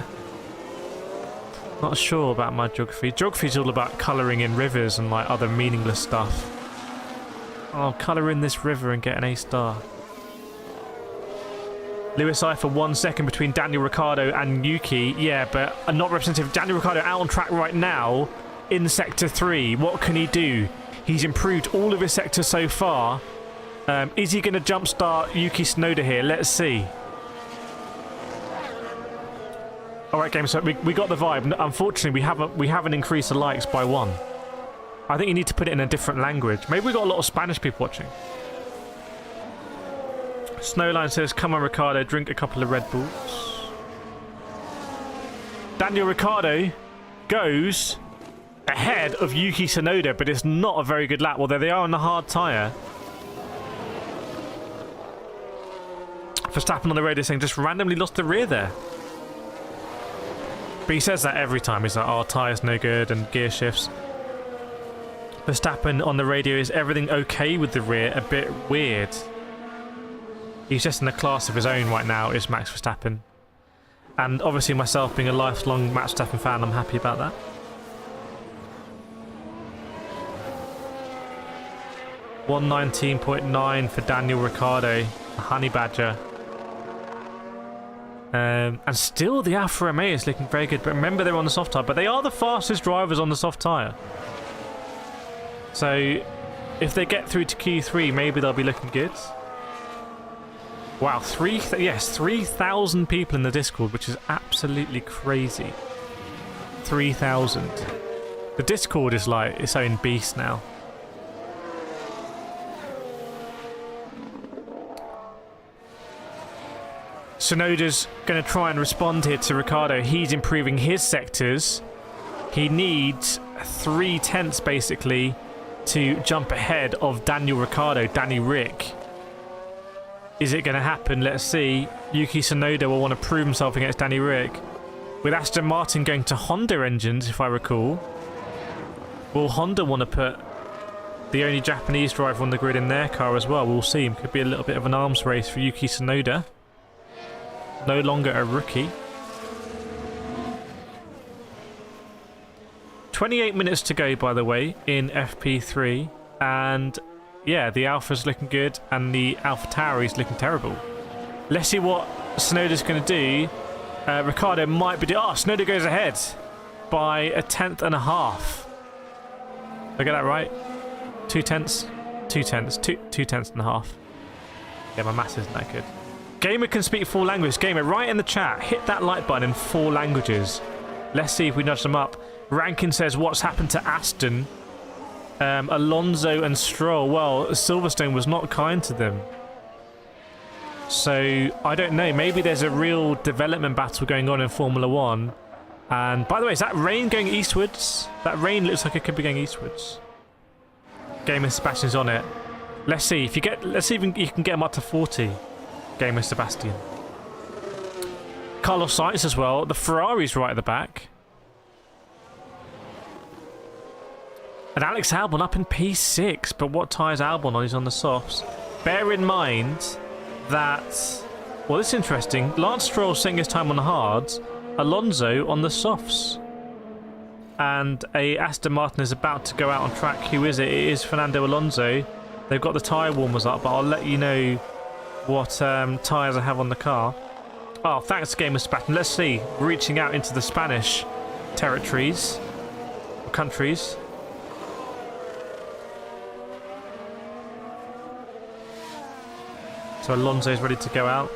Speaker 1: Not sure about my geography. Geography is all about colouring in rivers and like other meaningless stuff. I'll colour in this river and get an A star. Lewis I for 1 second between Daniel Ricciardo and Yuki. Yeah, but not representative. Daniel Ricciardo out on track right now in Sector 3. What can he do? He's improved all of his sectors so far. Is he going to jumpstart Yuki Tsunoda here? Let's see. Alright, game, so we got the vibe. Unfortunately, we haven't increased the likes by 1. I think you need to put it in a different language. Maybe we got a lot of Spanish people watching. Snowline says, come on, Ricciardo, drink a couple of Red Bulls. Daniel Ricciardo goes ahead of Yuki Tsunoda, but it's not a very good lap, although they are on the hard tyre. Verstappen on the radio saying just randomly lost the rear there. But he says that every time. He's like, oh, tyre's no good and gear shifts. Verstappen on the radio, is everything okay with the rear? A bit weird. He's just in a class of his own right now, is Max Verstappen. And obviously myself being a lifelong Max Verstappen fan, I'm happy about that. $119.9 for Daniel Ricciardo, the Honey Badger. And still the Alfa Romeo is looking very good, but remember they're on the soft tyre, but they are the fastest drivers on the soft tyre. So if they get through to Q3, maybe they'll be looking good. Wow, 3,000 people in the Discord, which is absolutely crazy. 3,000. The Discord is like its own beast now. Tsunoda's going to try and respond here to Ricciardo. He's improving his sectors. He needs 3/10 basically to jump ahead of Daniel Ricciardo, Danny Rick. Is it going to happen? Let's see. Yuki Tsunoda will want to prove himself against Danny Rick. With Aston Martin going to Honda engines, if I recall. Will Honda want to put the only Japanese driver on the grid in their car as well? We'll see. It could be a little bit of an arms race for Yuki Tsunoda. No longer a rookie. 28 minutes to go, by the way, in FP3. And yeah, the Alpha's looking good and the AlphaTauri is looking terrible. Let's see what Tsunoda's going to do. Ricciardo might be... Oh, Tsunoda goes ahead by 1/10 and a half. Did I get that right? 2/10? 2/10 and a half. Yeah, my maths isn't that good. Gamer can speak 4 languages. Gamer, write in the chat. Hit that like button in 4 languages. Let's see if we nudge them up. Rankin says, what's happened to Aston? Alonso and Stroll. Well, Silverstone was not kind to them. So, I don't know. Maybe there's a real development battle going on in Formula 1. And, by the way, is that rain going eastwards? That rain looks like it could be going eastwards. Gamer Sebastian's on it. Let's see. Let's see if you can get him up to 40. Gamer Sebastian. Carlos Sainz as well. The Ferrari's right at the back. And Alex Albon up in P6. But what tyres Albon on? He's on the softs. Bear in mind that... Well, this is interesting. Lance Stroll setting his time on the hards. Alonso on the softs. And a Aston Martin is about to go out on track. Who is it? It is Fernando Alonso. They've got the tyre warmers up, but I'll let you know what tyres I have on the car. Oh, thanks, Gamer Sebastian. Let's see. Reaching out into the Spanish territories. Or countries. So Alonso's ready to go out.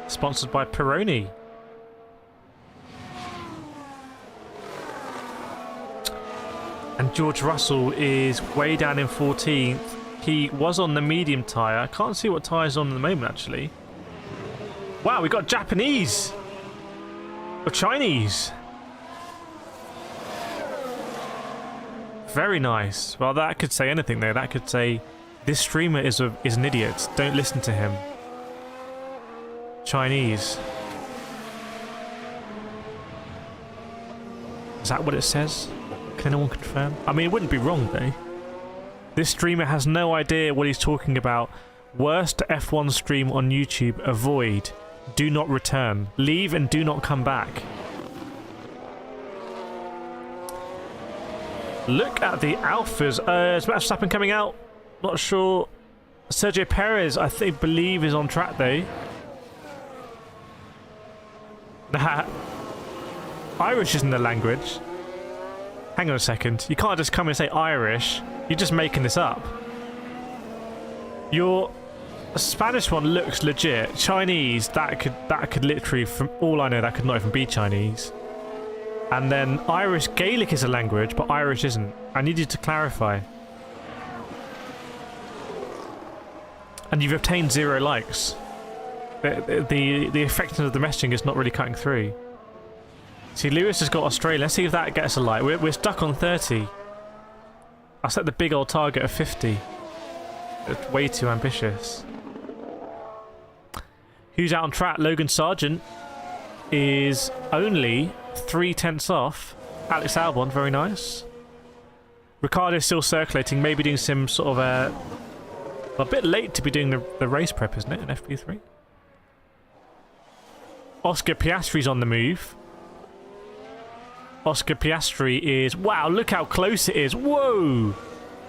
Speaker 1: Sponsored by Peroni. And George Russell is way down in 14th. He was on the medium tyre. I can't see what tyre's on at the moment, actually. Wow, we got Japanese. Or Chinese. Very nice. Well, that could say anything, though. That could say, this streamer is an idiot. Don't listen to him. Chinese. Is that what it says? Can anyone confirm? I mean, it wouldn't be wrong, though. This streamer has no idea what he's talking about. Worst F1 stream on YouTube. Avoid. Do not return. Leave and do not come back. Look at the Alphas. Is Max Verstappen coming out? Not sure. Sergio Perez, I believe, is on track, though. Irish isn't the language. Hang on a second. You can't just come and say Irish. You're just making this up. Your Spanish one looks legit. Chinese, that could literally, from all I know, that could not even be Chinese. And then Irish, Gaelic is a language, but Irish isn't. I need you to clarify. And you've obtained 0 likes. The effectiveness of the messaging is not really cutting through. See, Lewis has got Australia. Let's see if that gets a like. We're stuck on 30. I set the big old target of 50. It's way too ambitious. Who's out on track? Logan Sargent is only 3/10 off. Alex Albon, very nice. Ricciardo's still circulating, maybe doing some sort of A bit late to be doing the race prep, isn't it, in FP3? Oscar Piastri's on the move. Oscar Piastri is... Wow, look how close it is. Whoa!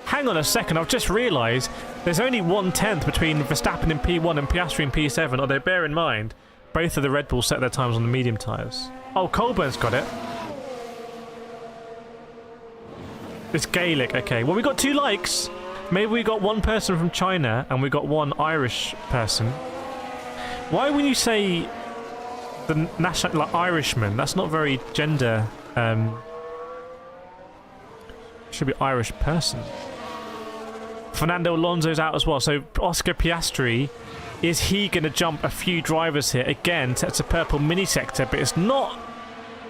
Speaker 1: Hang on a second, I've just realised there's only 1/10 between Verstappen in P1 and Piastri in P7, although bear in mind, both of the Red Bulls set their times on the medium tyres. Oh, Colburn's got it. It's Gaelic, okay. Well, we got 2 likes. Maybe we got one person from China and we got one Irish person. Why when you say the national, like, Irishman, that's not very gender... should be Irish person. Fernando Alonso's out as well, so Oscar Piastri, is he going to jump a few drivers here? Again, that's a purple mini sector, but it's not...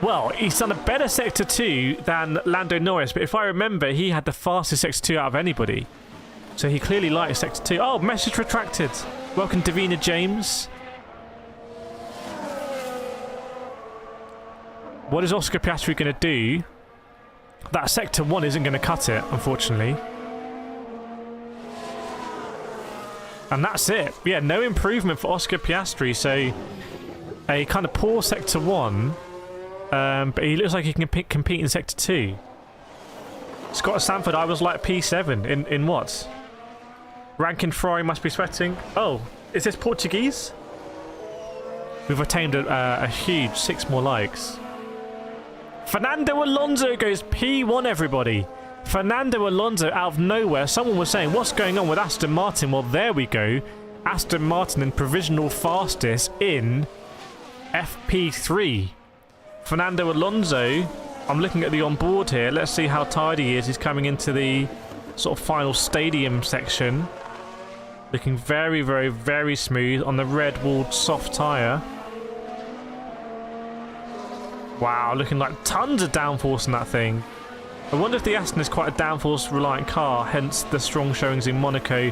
Speaker 1: Well, he's done a better sector 2 than Lando Norris, but if I remember, he had the fastest sector 2 out of anybody. So he clearly likes sector 2. Oh, message retracted. Welcome, Davina James. What is Oscar Piastri going to do? That sector 1 isn't going to cut it, unfortunately. And that's it. Yeah, no improvement for Oscar Piastri. So a kind of poor sector 1. But he looks like he can compete in sector 2. Scott Sanford, I was like P7. In what? Rankin Ferrari must be sweating. Oh, is this Portuguese? We've attained a huge 6 more likes. Fernando Alonso goes P1, everybody. Fernando Alonso out of nowhere. Someone was saying, what's going on with Aston Martin? Well, there we go. Aston Martin in provisional fastest in FP3. Fernando Alonso, I'm looking at the onboard here. Let's see how tired he is. He's coming into the sort of final stadium section. Looking very, very, very smooth on the red-walled soft tyre. Wow, looking like tons of downforce in that thing. I wonder if the Aston is quite a downforce-reliant car, hence the strong showings in Monaco,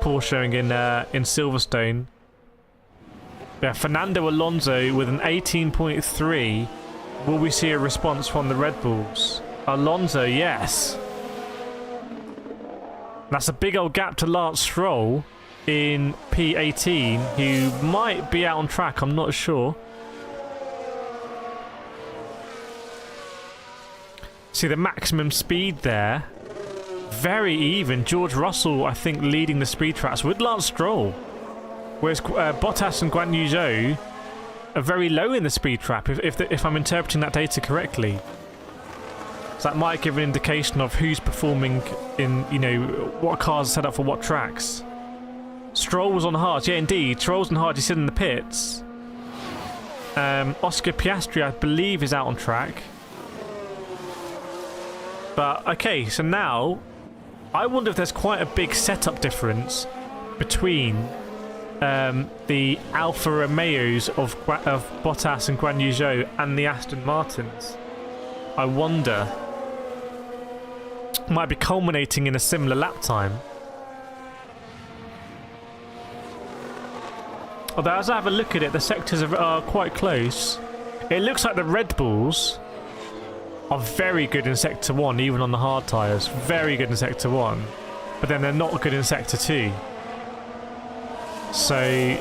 Speaker 1: poor showing in Silverstone. Yeah, Fernando Alonso with an 18.3. Will we see a response from the Red Bulls? Alonso, yes. That's a big old gap to Lance Stroll in P18, who might be out on track, I'm not sure. See the maximum speed there. Very even. George Russell, I think, leading the speed traps with Lance Stroll. Whereas Bottas and Guanyu Zhou are very low in the speed trap, if I'm interpreting that data correctly. So that might give an indication of who's performing in, you know, what cars are set up for what tracks. Stroll was on hard. Yeah, indeed. Stroll's on hard. He's in the pits. Oscar Piastri, I believe, is out on track. But, okay, so now, I wonder if there's quite a big setup difference between the Alfa Romeos of Bottas and Guanyu Zhou and the Aston Martins. I wonder. Might be culminating in a similar lap time. Although, as I have a look at it, the sectors are quite close. It looks like the Red Bulls are very good in Sector 1, even on the hard tyres. Very good in Sector 1. But then they're not good in Sector 2. So,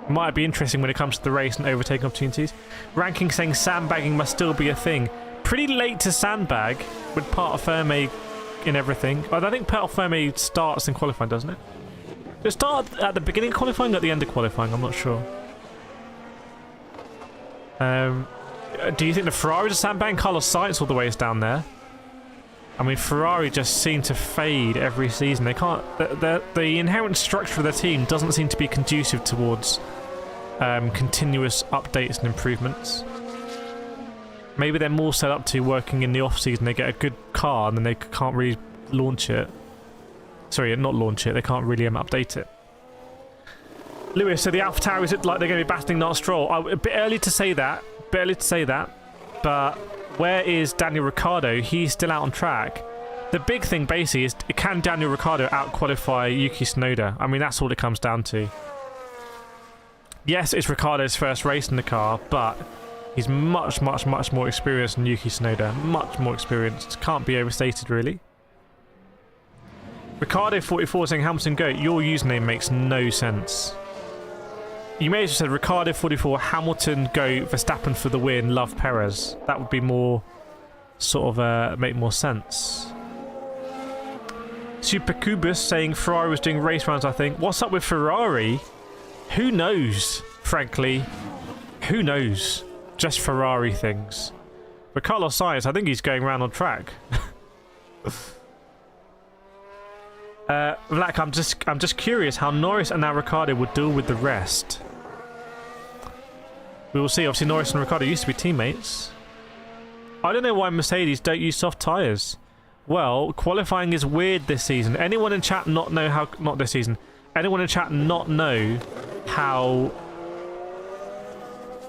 Speaker 1: might be interesting when it comes to the race and overtaking opportunities. Ranking saying sandbagging must still be a thing. Pretty late to sandbag with Part Ferme in everything. I think Part Ferme starts in qualifying, doesn't it? Does it start at the beginning of qualifying or at the end of qualifying? I'm not sure. Do you think the Ferrari is a sandbag? Carlos Sainz all the way is down there. I mean, Ferrari just seem to fade every season. They can't. The inherent structure of their team doesn't seem to be conducive towards continuous updates and improvements. Maybe they're more set up to working in the off season. They get a good car and then they can't really launch it. Sorry, not launch it. They can't really update it. Lewis, so the AlphaTauri, is it like they're going to be battling Lance Stroll? A bit early to say that. But where is Daniel Ricciardo? He's still out on track. The big thing basically is, can Daniel Ricciardo out-qualify Yuki Tsunoda? I mean, that's all it comes down to. Yes, it's Ricciardo's first race in the car, but he's much, much, much more experienced than Yuki Tsunoda. Much more experienced. Can't be overstated, really. Ricardo44 saying Hamilton GOAT. Your username makes no sense. You may have said Ricardo44, Hamilton GOAT, Verstappen for the win, love Perez. That would be more sort of make more sense. Super Cubus saying Ferrari was doing race rounds, I think. What's up with Ferrari? Who knows, frankly? Who knows? Just Ferrari things. But Carlos Sainz, I think he's going around on track. Vlak, I'm just curious how Norris and now Ricciardo would deal with the rest. We will see. Obviously, Norris and Ricciardo used to be teammates. I don't know why Mercedes don't use soft tyres. Well, qualifying is weird this season. Anyone in chat not know how... Not this season. Anyone in chat not know how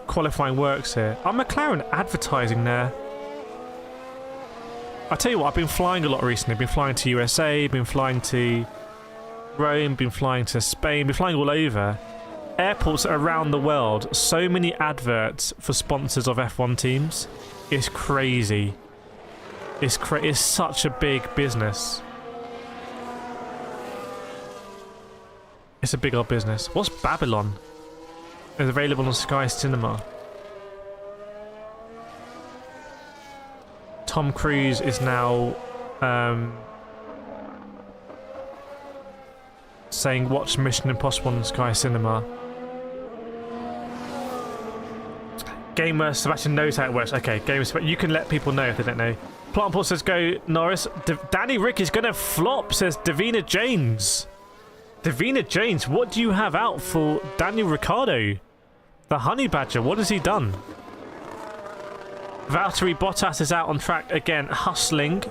Speaker 1: qualifying works here? Are McLaren advertising there? I tell you what, I've been flying a lot recently. I've been flying to USA, been flying to Rome, been flying to Spain, been flying all over. Airports around the world. So many adverts for sponsors of F1 teams. It's crazy. It's such a big business. It's a big old business. What's Babylon? It's available on Sky Cinema. Tom Cruise is now saying watch Mission Impossible on Sky Cinema. Gamer Sebastian knows how it works. Okay, Gamer Sebastian, you can let people know if they don't know. Plant Paul says go Norris. Danny Rick is gonna flop, says Davina James. Davina James, what do you have out for Daniel Ricciardo? The Honey Badger, what has he done? Valtteri Bottas is out on track again, hustling.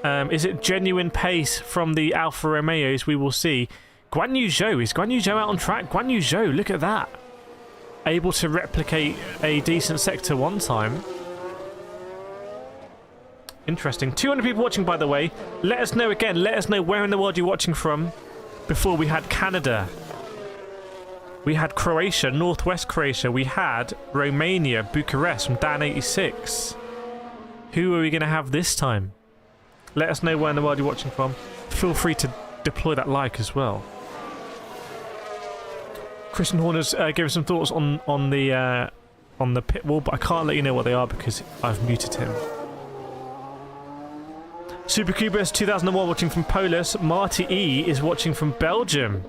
Speaker 1: Is it genuine pace from the Alfa Romeos? We will see. Guanyu Zhou, is Guanyu Zhou out on track? Guanyu Zhou, look at that. Able to replicate a decent Sector 1 time. Interesting. 200 people watching, by the way. Let us know again. Let us know where in the world you're watching from. Before we had Canada. We had Croatia, Northwest Croatia. We had Romania, Bucharest from Dan86. Who are we going to have this time? Let us know where in the world you're watching from. Feel free to deploy that like as well. Christian Horner's gave some thoughts on the pit wall, but I can't let you know what they are because I've muted him. Supercubus 2001 watching from Polis. Marty E is watching from Belgium.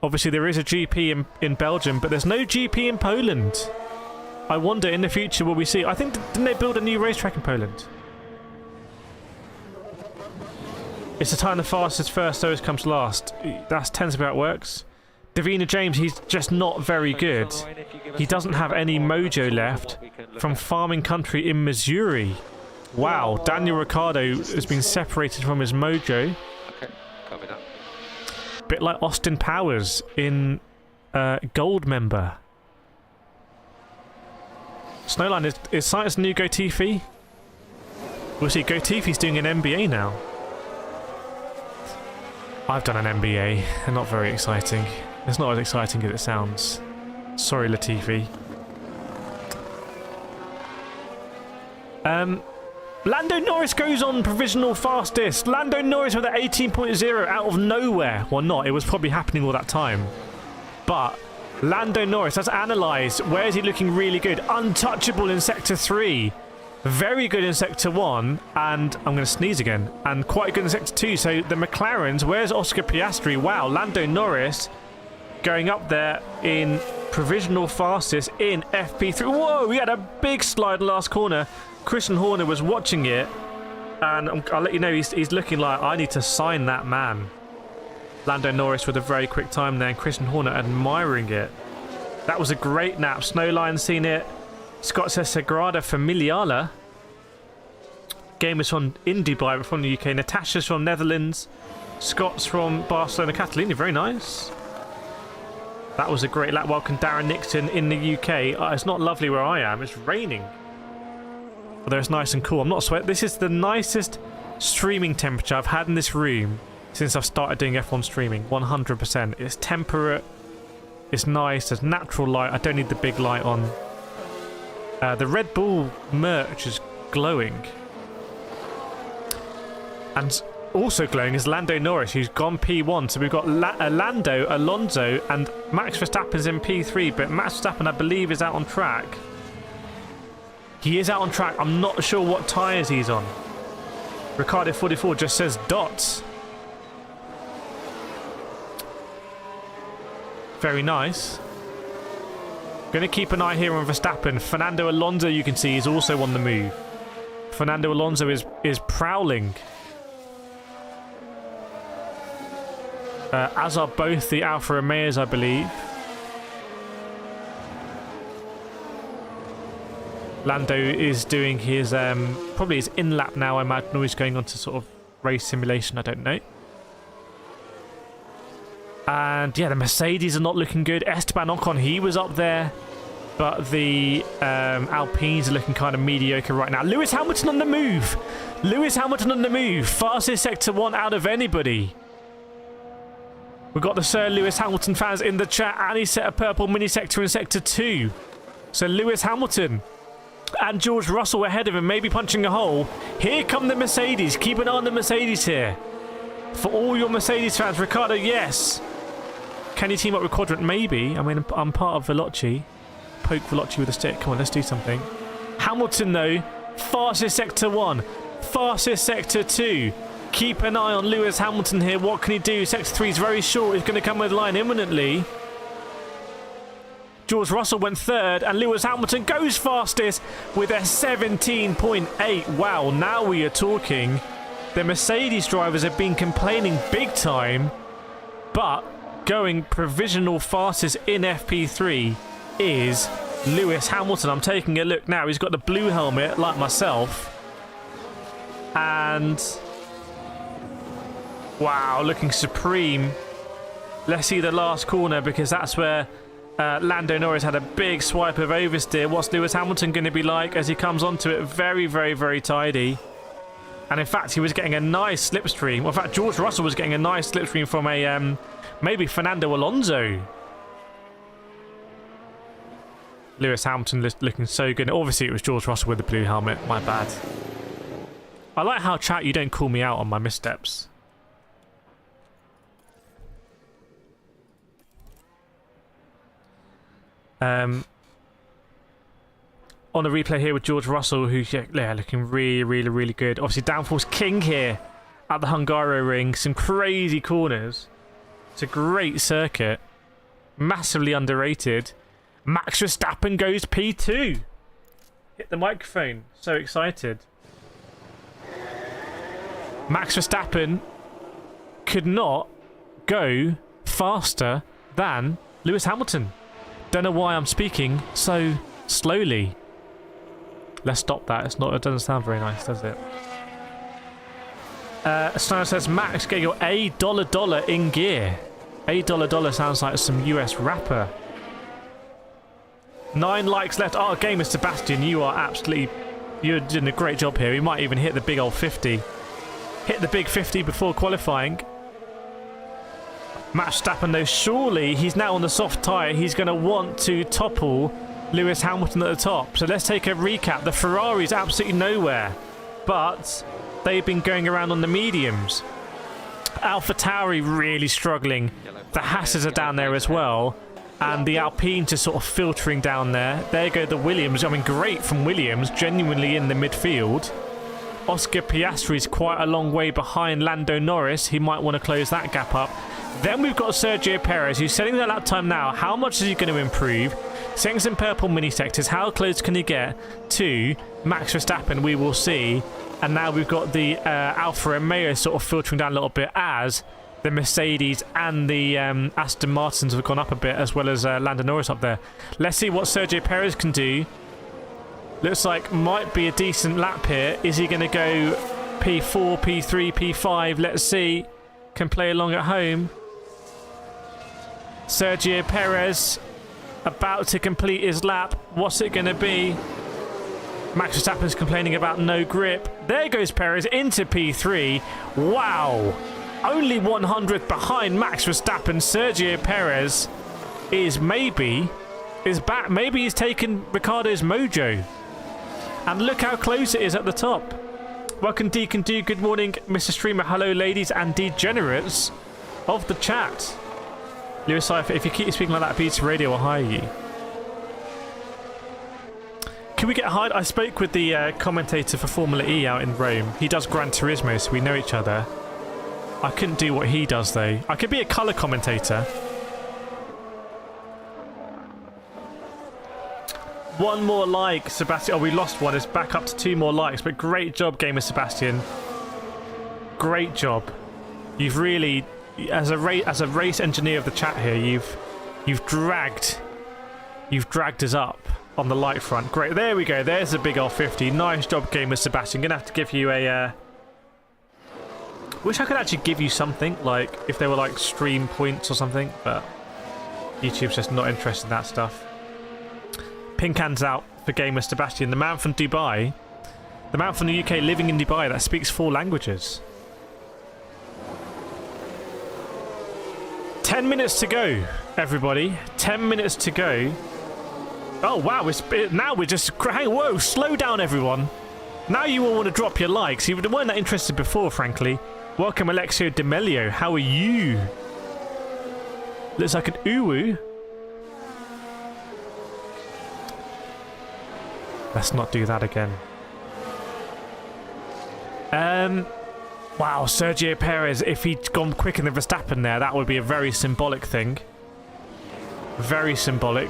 Speaker 1: Obviously there is a GP in Belgium, but there's no GP in Poland. I wonder in the future will we see... I think, didn't they build a new racetrack in Poland? It's the time the fastest first always comes last. That tends to be how it works. Davina James, he's just not very good. He doesn't have any mojo left from farming country in Missouri. Wow, Daniel Ricciardo has been separated from his mojo.
Speaker 4: Okay, copy that.
Speaker 1: Bit like Austin Powers in Gold Member. Snowline, is Sainz new Gotifi? We'll see, Gotifi's doing an MBA now. I've done an MBA, and not very exciting. It's not as exciting as it sounds. Sorry, Latifi. Lando Norris goes on provisional fastest. Lando Norris with an 18.0 out of nowhere. Well, not. It was probably happening all that time. But Lando Norris, let's analyse. Where is he looking really good? Untouchable in Sector 3. Very good in Sector 1. And I'm going to sneeze again. And quite good in Sector 2. So the McLarens, where's Oscar Piastri? Wow, Lando Norris going up there in provisional fastest in FP3. Whoa, we had a big slide last corner. Christian Horner was watching it, and I'll let you know he's looking like I need to sign that man. Lando Norris with a very quick time there, and Christian Horner admiring it. That was a great nap. Snowline seen it. Scott says Sagrada Familiala. Game is from in Dubai, but from the UK. Natasha's from Netherlands. Scott's from Barcelona, Catalunya. Very nice. That was a great lap. Welcome Darren Nixon in the UK. It's not lovely where I am. It's raining. Although it's nice and cool. I'm not sweating. This is the nicest streaming temperature I've had in this room since I've started doing F1 streaming. 100%. It's temperate. It's nice. There's natural light. I don't need the big light on. The Red Bull merch is glowing. And also glowing is Lando Norris, who's gone P1. So we've got Lando, Alonso, and Max Verstappen's in P3. But Max Verstappen, I believe, is out on track. He is out on track. I'm not sure what tyres he's on. Ricardo 44 just says dots. Very nice. Going to keep an eye here on Verstappen. Fernando Alonso, you can see, is also on the move. Fernando Alonso is prowling. As are both the Alfa Romeos, I believe. Lando is doing his, probably his in-lap now, I imagine, or he's going on to sort of race simulation, I don't know. And yeah, the Mercedes are not looking good. Esteban Ocon, he was up there. But the Alpines are looking kind of mediocre right now. Lewis Hamilton on the move. Lewis Hamilton on the move. Fastest Sector 1 out of anybody. We've got the Sir Lewis Hamilton fans in the chat. And he set a purple mini sector in Sector 2. So Lewis Hamilton and George Russell ahead of him, maybe punching a hole. Here come the Mercedes. Keep an eye on the Mercedes here. For all your Mercedes fans, Ricardo, yes. Can you team up with Quadrant? Maybe. I mean, I'm part of Veloci. Poke Veloci with a stick. Come on, let's do something. Hamilton, though. Fastest Sector 1. Fastest Sector 2. Keep an eye on Lewis Hamilton here. What can he do? Sector 3 is very short. He's going to come with the line imminently. George Russell went third, and Lewis Hamilton goes fastest with a 17.8. Wow, now we are talking. The Mercedes drivers have been complaining big time, but going provisional fastest in FP3 is Lewis Hamilton. I'm taking a look now. He's got the blue helmet, like myself. And wow, looking supreme. Let's see the last corner, because that's where Lando Norris had a big swipe of oversteer. What's Lewis Hamilton going to be like as he comes onto it? Very, very, very tidy. And in fact, he was getting a nice slipstream. Well, in fact, George Russell was getting a nice slipstream from a maybe Fernando Alonso. Lewis Hamilton looking so good. Obviously, it was George Russell with the blue helmet. My bad. I like how, chat, you don't call me out on my missteps. On the replay here with George Russell, who's looking really, really, really good. Obviously, downforce king here at the Hungaroring. Some crazy corners. It's a great circuit. Massively underrated. Max Verstappen goes P2. Hit the microphone. So excited. Max Verstappen could not go faster than Lewis Hamilton. Don't know why I'm speaking so slowly. Let's stop that. It's not. It doesn't sound very nice, does it? Snyder says, Max, get your $A in gear. $A sounds like some US rapper. 9 likes left. Oh, gamer Sebastian, you are absolutely... You're doing a great job here. We might even hit the big old 50. Hit the big 50 before qualifying. Max Verstappen, though, surely he's now on the soft tyre. He's going to want to topple Lewis Hamilton at the top. So let's take a recap. The Ferrari's absolutely nowhere, but they've been going around on the mediums. AlphaTauri really struggling. The Haas are down there as well, and the Alpine just sort of filtering down there. There go the Williams. I mean, great from Williams, genuinely in the midfield. Oscar Piastri's quite a long way behind Lando Norris. He might want to close that gap up. Then we've got Sergio Perez, who's setting the lap time now. How much is he going to improve? Setting some purple mini sectors. How close can he get to Max Verstappen? We will see. And now we've got the Alfa Romeo sort of filtering down a little bit as the Mercedes and the Aston Martins have gone up a bit, as well as Lando Norris up there. Let's see what Sergio Perez can do. Looks like might be a decent lap here. Is he going to go P4, P3, P5? Let's see. Can play along at home. Sergio Perez about to complete his lap. What's it going to be? Max Verstappen's complaining about no grip. There goes Perez into P3. Wow. Only 100th behind Max Verstappen. Sergio Perez is back. Maybe he's taken Ricciardo's mojo. And look how close it is at the top. Welcome, Deacon D. Good morning, Mr. Streamer. Hello, ladies and degenerates of the chat. Lewis, if you keep speaking like that, Pizza Radio will hire you. Can we get hired? I spoke with the commentator for Formula E out in Rome. He does Gran Turismo, so we know each other. I couldn't do what he does, though. I could be a colour commentator. One more like, Sebastian. Oh, we lost one. It's back up to 2 more likes. But great job, Gamer Sebastian. Great job. You've really, as a race engineer of the chat here, you've dragged us up on the light front. Great. There we go. There's a big old 50. Nice job, Gamer Sebastian. Gonna have to give you a. Wish I could actually give you something, like if there were like stream points or something, but YouTube's just not interested in that stuff. Pink hands out for Gamer Sebastian, the man from Dubai, the man from the UK living in Dubai that speaks 4 languages. 10 minutes to go, everybody. 10 minutes to go. Oh wow! Now we're just whoa! Slow down, everyone. Now you all want to drop your likes. You weren't that interested before, frankly. Welcome, Alexio Demelio. How are you? Looks like an uwu. Let's not do that again. Wow, Sergio Perez, if he'd gone quicker than Verstappen there, that would be a very symbolic thing. Very symbolic.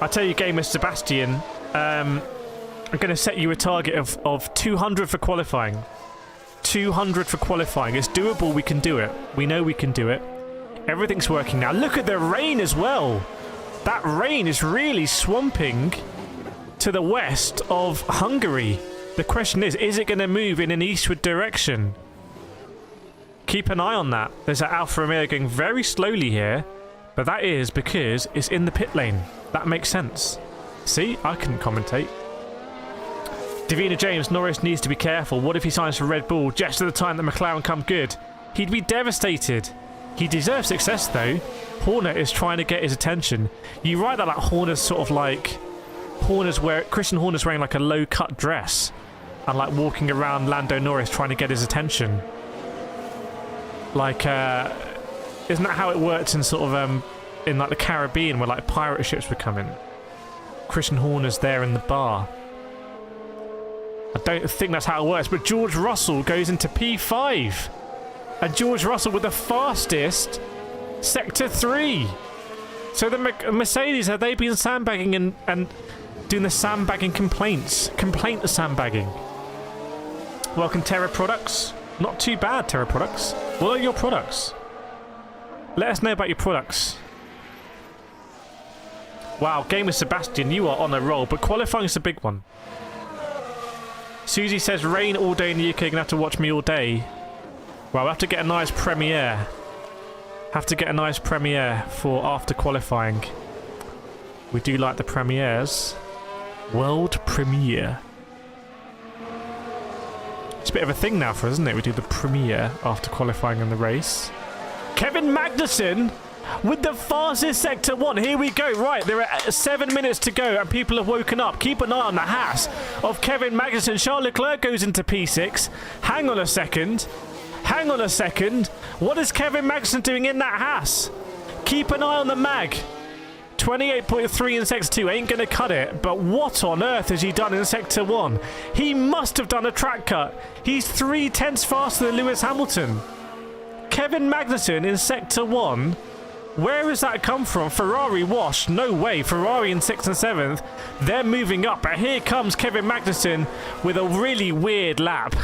Speaker 1: I tell you, Gamer Sebastian, I'm going to set you a target of 200 for qualifying. 200 for qualifying. It's doable, we can do it. We know we can do it. Everything's working now. Look at the rain as well. That rain is really swamping to the west of Hungary. The question is it going to move in an eastward direction? Keep an eye on that. There's an Alfa Romeo going very slowly here, but that is because it's in the pit lane. That makes sense. See, I couldn't commentate. Davina James, Norris needs to be careful. What if he signs for Red Bull just at the time that McLaren come good? He'd be devastated. He deserves success though. Horner is trying to get his attention. You write that like Horner's sort of like Christian Horner's wearing like a low cut dress and like walking around Lando Norris trying to get his attention. Like isn't that how it works in sort of in like the Caribbean where like pirate ships were coming? Christian Horner's there in the bar. I don't think that's how it works, but George Russell goes into P5. And George Russell with the fastest Sector 3. So the Mercedes, have they been sandbagging and doing the sandbagging complaints? Complaint of sandbagging. Welcome, Terra Products. Not too bad, Terra Products. What are your products? Let us know about your products. Wow, Gamer Sebastian, you are on a roll, but qualifying is a big one. Susie says, rain all day in the UK, you're going to have to watch me all day. Well, we'll have to get a nice premiere. Have to get a nice premiere for after qualifying. We do like the premieres. World premiere. It's a bit of a thing now for us, isn't it? We do the premiere after qualifying in the race. Kevin Magnussen with the fastest Sector 1. Here we go. Right, there are 7 minutes to go and people have woken up. Keep an eye on the Haas of Kevin Magnussen. Charles Leclerc goes into P6. Hang on a second. Hang on a second. What is Kevin Magnussen doing in that Haas? Keep an eye on the mag. 28.3 in Sector 2 ain't going to cut it, but what on earth has he done in Sector 1? He must have done a track cut. He's 0.3 faster than Lewis Hamilton. Kevin Magnussen in Sector 1. Where has that come from? Ferrari washed? No way. Ferrari in 6th and 7th. They're moving up. But here comes Kevin Magnussen with a really weird lap.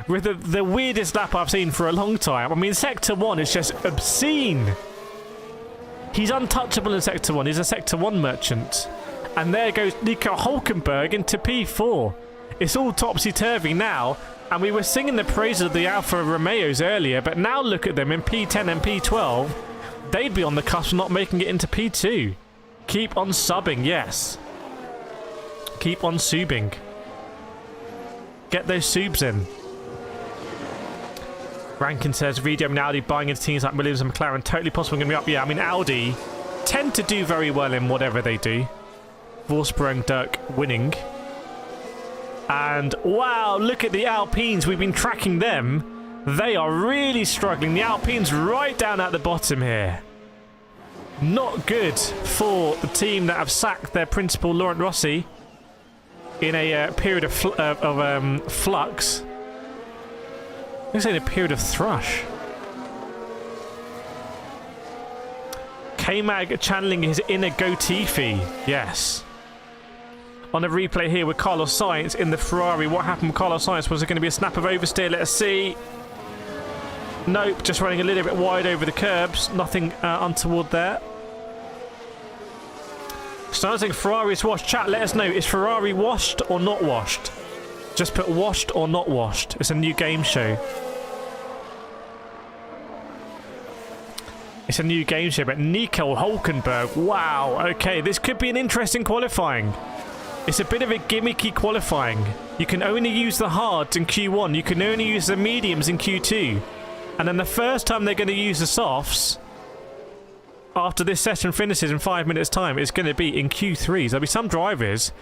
Speaker 1: With the weirdest lap I've seen for a long time. I mean, Sector 1 is just obscene. He's untouchable in Sector 1. He's a Sector 1 merchant. And there goes Nico Hulkenberg into P4. It's all topsy-turvy now. And we were singing the praises of the Alfa Romeos earlier. But now look at them in P10 and P12. They'd be on the cusp of not making it into P2. Keep on subbing, yes. Keep on subing. Get those subs in. Rankin says, Video and Audi buying into teams like Williams and McLaren. Totally possible going to be up. Yeah, I mean, Audi tend to do very well in whatever they do. Wolfsburg Dirk winning. And wow, look at the Alpines. We've been tracking them. They are really struggling. The Alpines right down at the bottom here. Not good for the team that have sacked their principal, Laurent Rossi, in a period of flux. I'm saying a period of thrush. K-Mag channeling his inner Gotifi. Yes. On a replay here with Carlos Sainz in the Ferrari. What happened with Carlos Sainz? Was it going to be a snap of oversteer? Let us see. Nope, just running a little bit wide over the curbs. Nothing untoward there. So I think Ferrari is washed. Chat, let us know. Is Ferrari washed or not washed? Just put washed or not washed. It's a new game show. It's a new game show, but Nico Hulkenberg. Wow, okay, this could be an interesting qualifying. It's a bit of a gimmicky qualifying. You can only use the hards in Q1. You can only use the mediums in Q2. And then the first time they're going to use the softs, after this session finishes in 5 minutes' time, it's going to be in Q3. There'll be some drivers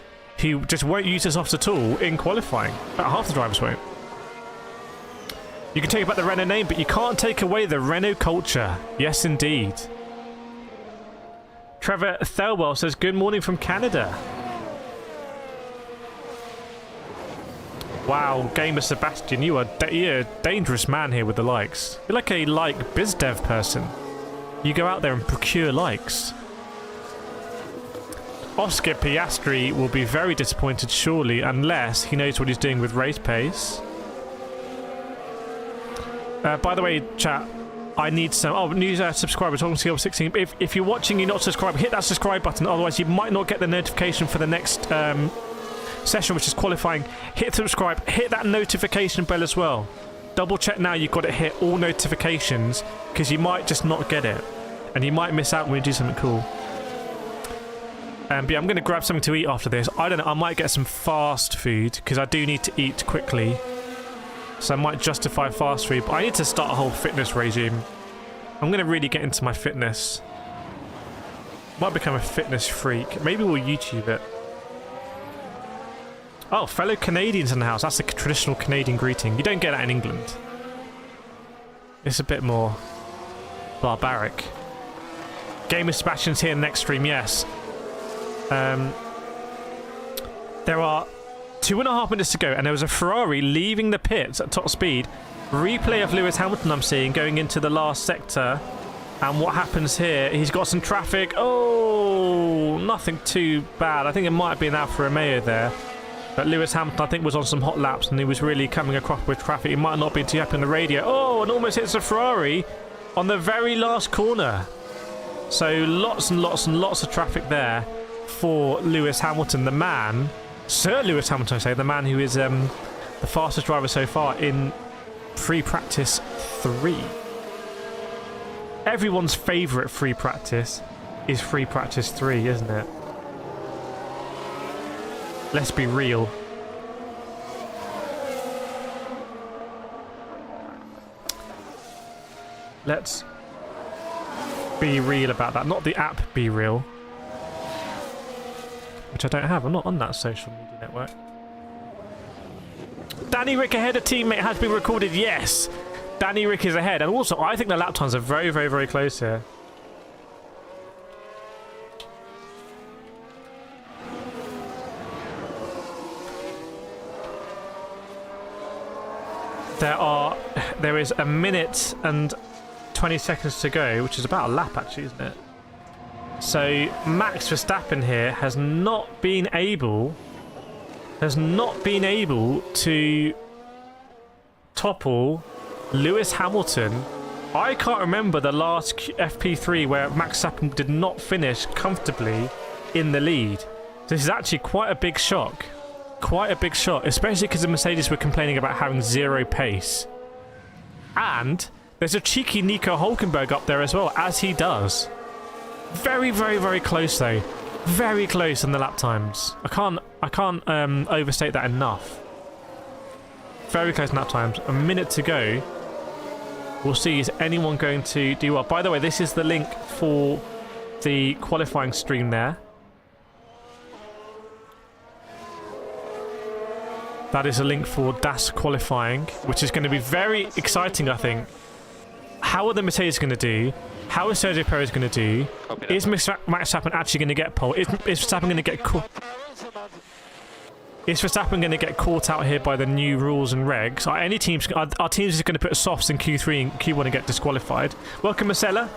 Speaker 1: who just won't use the softs at all in qualifying. About half the drivers won't. You can take back the Renault name, but you can't take away the Renault culture. Yes, indeed. Trevor Thelwell says, good morning from Canada. Wow, Gamer Sebastian, you're a dangerous man here with the likes. You're like a BizDev person. You go out there and procure likes. Oscar Piastri will be very disappointed, surely, unless he knows what he's doing with race pace. By the way, chat, I need some... Oh, new subscribers, on CL 16. If you're watching, you're not subscribed, hit that subscribe button. Otherwise, you might not get the notification for the next session, which is qualifying. Hit subscribe, hit that notification bell as well. Double check now you've got to hit all notifications, because you might just not get it. And you might miss out when we do something cool. But yeah, I'm going to grab something to eat after this. I don't know, I might get some fast food, because I do need to eat quickly. So I might justify fast food, but I need to start a whole fitness regime. I'm going to really get into my fitness. Might become a fitness freak. Maybe we'll YouTube it. Oh, fellow Canadians in the house. That's the traditional Canadian greeting. You don't get that in England. It's a bit more barbaric. Gamer Sebastian's here next stream, yes. There are 2.5 minutes to go, and there was a Ferrari leaving the pits at top speed. Replay of Lewis Hamilton I'm seeing going into the last sector. And what happens here? He's got some traffic. Oh, nothing too bad. I think it might have been Alfa Romeo there. But Lewis Hamilton, I think, was on some hot laps, and he was really coming across with traffic. He might not be too happy on the radio. Oh, and almost hits a Ferrari on the very last corner. So lots and lots and lots of traffic there for Lewis Hamilton, the man... Sir Lewis Hamilton, I say, the man who is the fastest driver so far in free practice 3. Everyone's favourite free practice is free practice 3, isn't it? Let's be real. Let's be real about that. Not the app Be Real. Which I don't have. I'm not on that social media network. Danny Rick ahead, a teammate has been recorded. Yes, Danny Rick is ahead. And also, I think the lap times are very, very, very close here. There is 1 minute and 20 seconds to go, which is about a lap actually, isn't it? So Max Verstappen here has not been able to topple Lewis Hamilton. I can't remember the last FP3 where Max Verstappen did not finish comfortably in the lead. This is actually quite a big shock. Quite a big shock, especially because the Mercedes were complaining about having zero pace. And there's a cheeky Nico Hulkenberg up there as well, as he does. Very, very, very close though. Very close in the lap times. I can't overstate that enough. Very close in lap times. 1 minute to go. We'll see, is anyone going to do well? By the way, this is the link for the qualifying stream there. That is a link for DAS qualifying, which is going to be very exciting, I think. How are the Mercedes going to do? How is Sergio Perez going to do? Is Max Verstappen actually going to get pole? Is Verstappen going to get caught? Is Verstappen going to get caught out here by the new rules and regs? Are any teams? Our teams just going to put softs in Q3 and Q1 and get disqualified? Welcome, Marcella.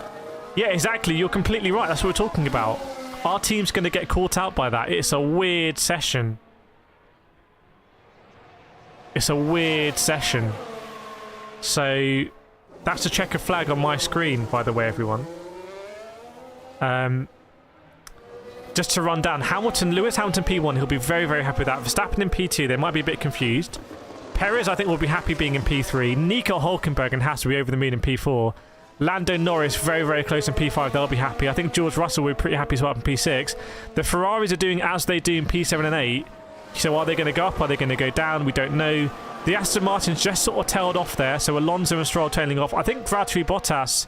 Speaker 1: Yeah, exactly. You're completely right. That's what we're talking about. Our team's going to get caught out by that. It's a weird session. It's a weird session. So that's a checker flag on my screen, by the way, everyone. Just to run down, Lewis Hamilton P1, he'll be very, very happy with that. Verstappen in P2, they might be a bit confused. Perez, I think, will be happy being in P3. Nico Hulkenberg and Haas will be over the moon in P4. Lando, Norris, very, very close in P5. They'll be happy. I think George Russell will be pretty happy as well in P6. The Ferraris are doing as they do in P7 and 8. So are they going to go up? Are they going to go down? We don't know. The Aston Martins just sort of tailed off there. So Alonso and Stroll tailing off. I think Valtteri, Bottas,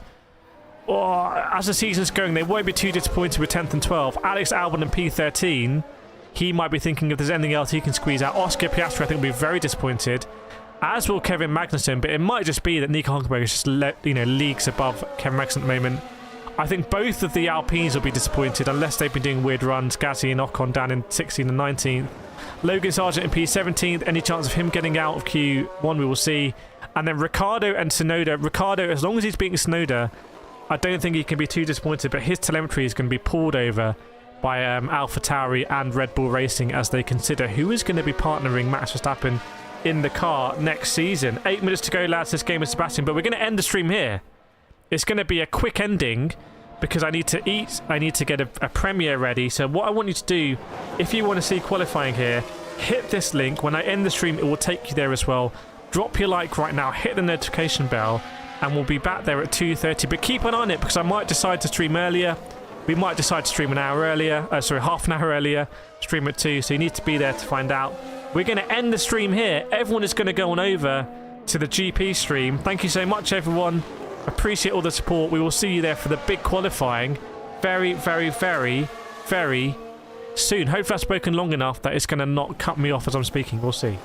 Speaker 1: as the season's going, they won't be too disappointed with 10th and 12th. Alex Albon in P13. He might be thinking if there's anything else he can squeeze out. Oscar Piastri, I think, will be very disappointed. As will Kevin Magnussen, but it might just be that Nico Hulkenberg is just leagues above Kevin Magnussen at the moment. I think both of the Alpines will be disappointed unless they've been doing weird runs. Gasly and Ocon down in 16th and 19th. Logan Sargent in P17th. Any chance of him getting out of Q1, we will see. And then Ricciardo and Tsunoda. Ricciardo, as long as he's beating Tsunoda, I don't think he can be too disappointed, but his telemetry is going to be pulled over by AlphaTauri and Red Bull Racing as they consider who is going to be partnering Max Verstappen in the car next season. 8 minutes to go, lads, this game is Sebastian, but we're going to end the stream here. It's going to be a quick ending because I need to eat, I need to get a premiere ready. So what I want you to do, if you want to see qualifying here, hit this link. When I end the stream, it will take you there as well. Drop your like right now, hit the notification bell, and we'll be back there at 2:30. But keep an eye on it because I might decide to stream earlier. We might decide to stream an hour earlier, half an hour earlier, stream at 2, so you need to be there to find out. We're going to end the stream here. Everyone is going to go on over to the GP stream. Thank you so much, everyone. Appreciate all the support. We will see you there for the big qualifying very, very, very, very soon. Hopefully I've spoken long enough that it's going to not cut me off as I'm speaking. We'll see.